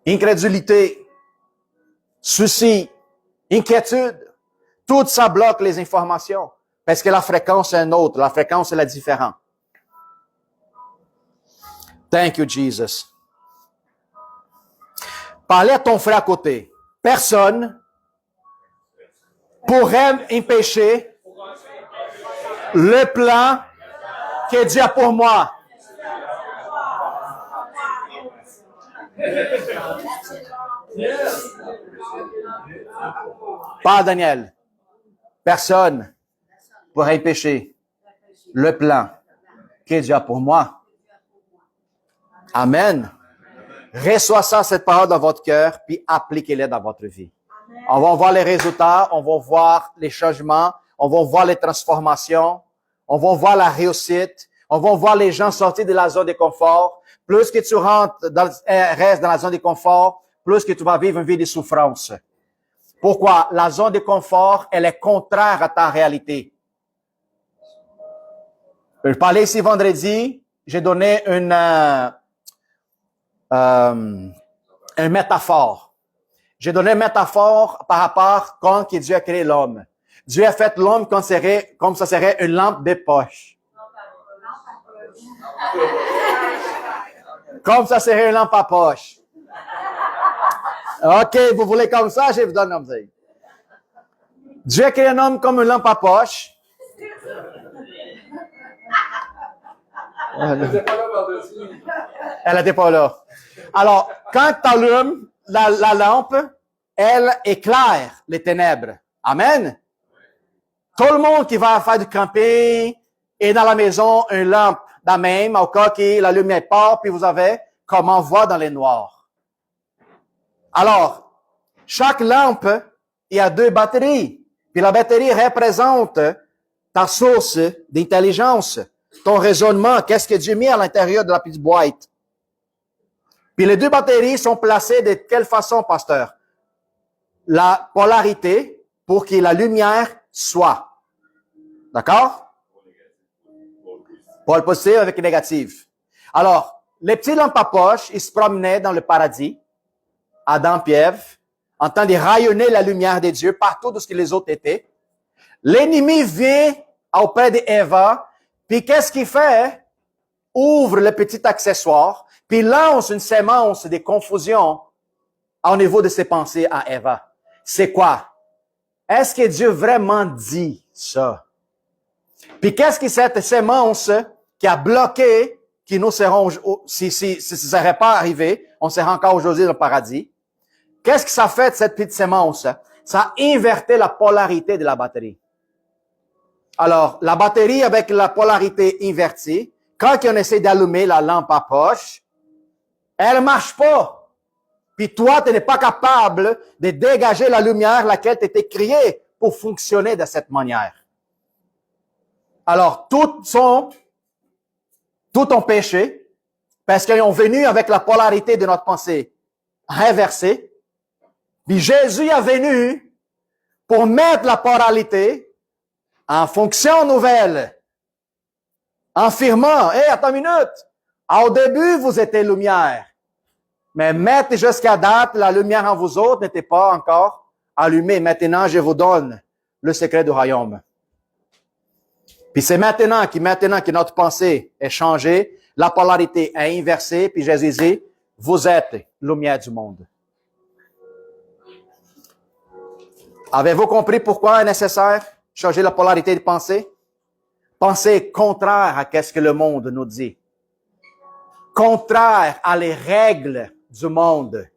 incrédulité, souci, inquiétude. Tout ça bloque les informations. Parce que la fréquence est une autre. La fréquence est la différente. Thank you, Jesus. Parlez à ton frère à côté. Personne pourrait empêcher le plan que Dieu a pour moi. Pas Daniel. Personne pourrait empêcher le plan que Dieu a pour moi. Amen. Reçois ça, cette parole dans votre cœur, puis appliquez-les dans votre vie. On va voir les résultats, on va voir les changements, on va voir les transformations, on va voir la réussite, on va voir les gens sortir de la zone de confort. Plus que tu restes dans la zone de confort, plus que tu vas vivre une vie de souffrance. Pourquoi? La zone de confort, elle est contraire à ta réalité. Je parlais ici vendredi, j'ai donné une métaphore. J'ai donné une métaphore par rapport à quand Dieu a créé l'homme. Dieu a fait l'homme comme ça serait une lampe de poche. Comme ça serait une lampe à poche. OK, vous voulez comme ça, je vous donne comme ça. Dieu a créé un homme comme une lampe à poche. Elle n'était pas là. Alors, quand tu allumes la lampe, elle éclaire les ténèbres. Amen. Tout le monde qui va faire du camping et dans la maison, une lampe dans même, au cas que la lumière part, puis vous avez comment voir dans les noirs. Alors, chaque lampe, il y a 2 batteries. Puis la batterie représente ta source d'intelligence, ton raisonnement, qu'est-ce que Dieu a mis à l'intérieur de la petite boîte. Puis les 2 batteries sont placées de quelle façon, pasteur? La polarité pour que la lumière soit. D'accord? Pôle positif avec négatif. Alors, les petits lampes à poche, ils se promenaient dans le paradis, Adam et Ève, en train de rayonner la lumière de Dieu partout où les autres étaient. L'ennemi vient auprès d'Eva, puis qu'est-ce qu'il fait? Ouvre le petit accessoire, puis lance une sémence de confusion au niveau de ses pensées à Eva. C'est quoi? Est-ce que Dieu vraiment dit ça? Puis qu'est-ce que cette sémence qui a bloqué, qui nous serons, si ça n'aurait pas arrivé, on serait encore aujourd'hui dans le paradis. Qu'est-ce que ça fait de cette petite sémence? Ça a inverti la polarité de la batterie. Alors, la batterie avec la polarité invertie, quand on essaie d'allumer la lampe à poche, elle marche pas. Puis toi, tu n'es pas capable de dégager la lumière laquelle tu étais créé pour fonctionner de cette manière. Alors, tout ton péché, parce qu'ils ont venu avec la polarité de notre pensée inversée, puis Jésus est venu pour mettre la polarité en fonction nouvelle, en affirmant, attends une minute, au début, vous étiez lumière, mais maintenant, jusqu'à date, la lumière en vous autres n'était pas encore allumée. Maintenant, je vous donne le secret du royaume. Puis c'est maintenant que notre pensée est changée, la polarité est inversée, puis Jésus dit, vous êtes lumière du monde. Avez-vous compris pourquoi est nécessaire changer la polarité de pensée? Pensée contraire à ce que le monde nous dit. Contraire à les règles du monde.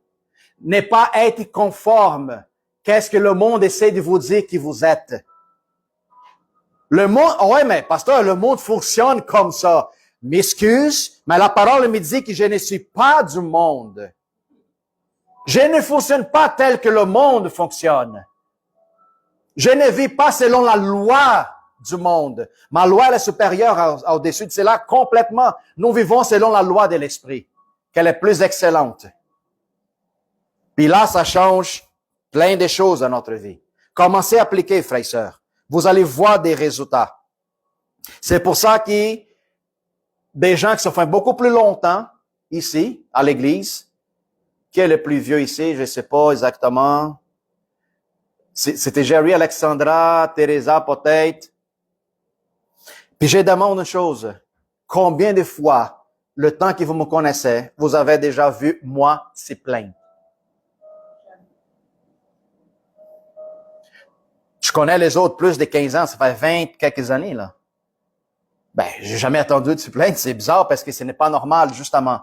Ne pas être conforme. Qu'est-ce que le monde essaie de vous dire qui vous êtes? Le monde, ouais, mais pasteur, le monde fonctionne comme ça. M'excuse, mais la parole me dit que je ne suis pas du monde. Je ne fonctionne pas tel que le monde fonctionne. Je ne vis pas selon la loi du monde. Ma loi elle est supérieure au-dessus de cela complètement. Nous vivons selon la loi de l'esprit, qu'elle est plus excellente. Puis là, ça change plein de choses dans notre vie. Commencez à appliquer, frères et sœurs. Vous allez voir des résultats. C'est pour ça que des gens qui se font beaucoup plus longtemps ici, à l'église, qui est le plus vieux ici, je ne sais pas exactement. C'était Jerry, Alexandra, Teresa, peut-être. Puis je demande une chose. Combien de fois, le temps que vous me connaissez, vous avez déjà vu moi se plaindre? Je connais les autres plus de 15 ans, ça fait 20 quelques années, là. Ben, j'ai jamais attendu de se plaindre. C'est bizarre parce que ce n'est pas normal, justement.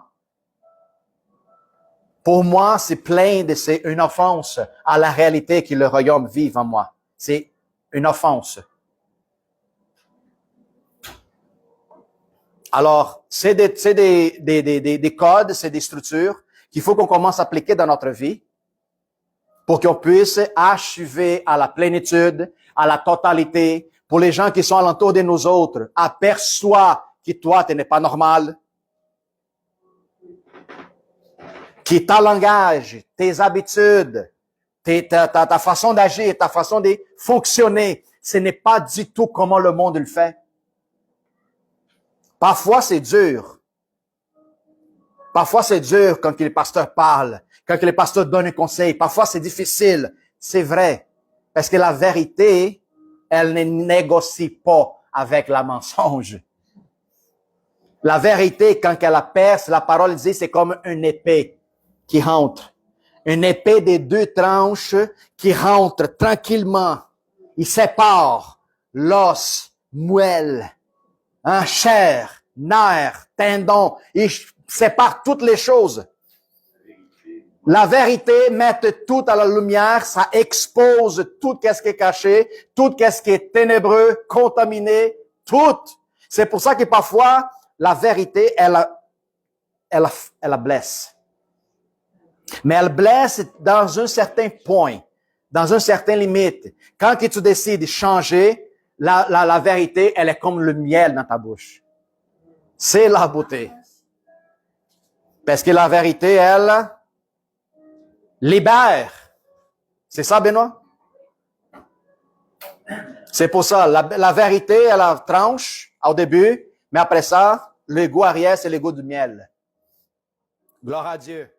Pour moi, c'est c'est une offense à la réalité que le royaume vive en moi. C'est une offense. Alors, c'est des codes, c'est des structures qu'il faut qu'on commence à appliquer dans notre vie pour qu'on puisse achever à la plénitude, à la totalité, pour les gens qui sont alentour de nous autres, aperçois que toi, tu n'es pas normal, que ta langage, tes habitudes, ta façon d'agir, ta façon de fonctionner, ce n'est pas du tout comment le monde le fait. Parfois, c'est dur. Parfois, c'est dur quand les pasteurs parlent, quand les pasteurs donnent un conseil. Parfois, c'est difficile. C'est vrai. Parce que la vérité, elle ne négocie pas avec la mensonge. La vérité, quand elle la perce, la parole dit, c'est comme une épée qui rentre. Une épée des deux tranches qui rentre tranquillement. Il sépare l'os, moelle, chair, nerf, tendon. Il sépare toutes les choses. La vérité met tout à la lumière, ça expose tout ce qui est caché, tout ce qui est ténébreux, contaminé, tout. C'est pour ça que parfois, la vérité, elle blesse. Mais elle blesse dans un certain point, dans une certaine limite. Quand tu décides de changer, la vérité, elle est comme le miel dans ta bouche. C'est la beauté. Parce que la vérité, elle libère. C'est ça, Benoît? C'est pour ça, la vérité, elle tranche au début, mais après ça, le goût arrière, c'est le goût du miel. Gloire à Dieu.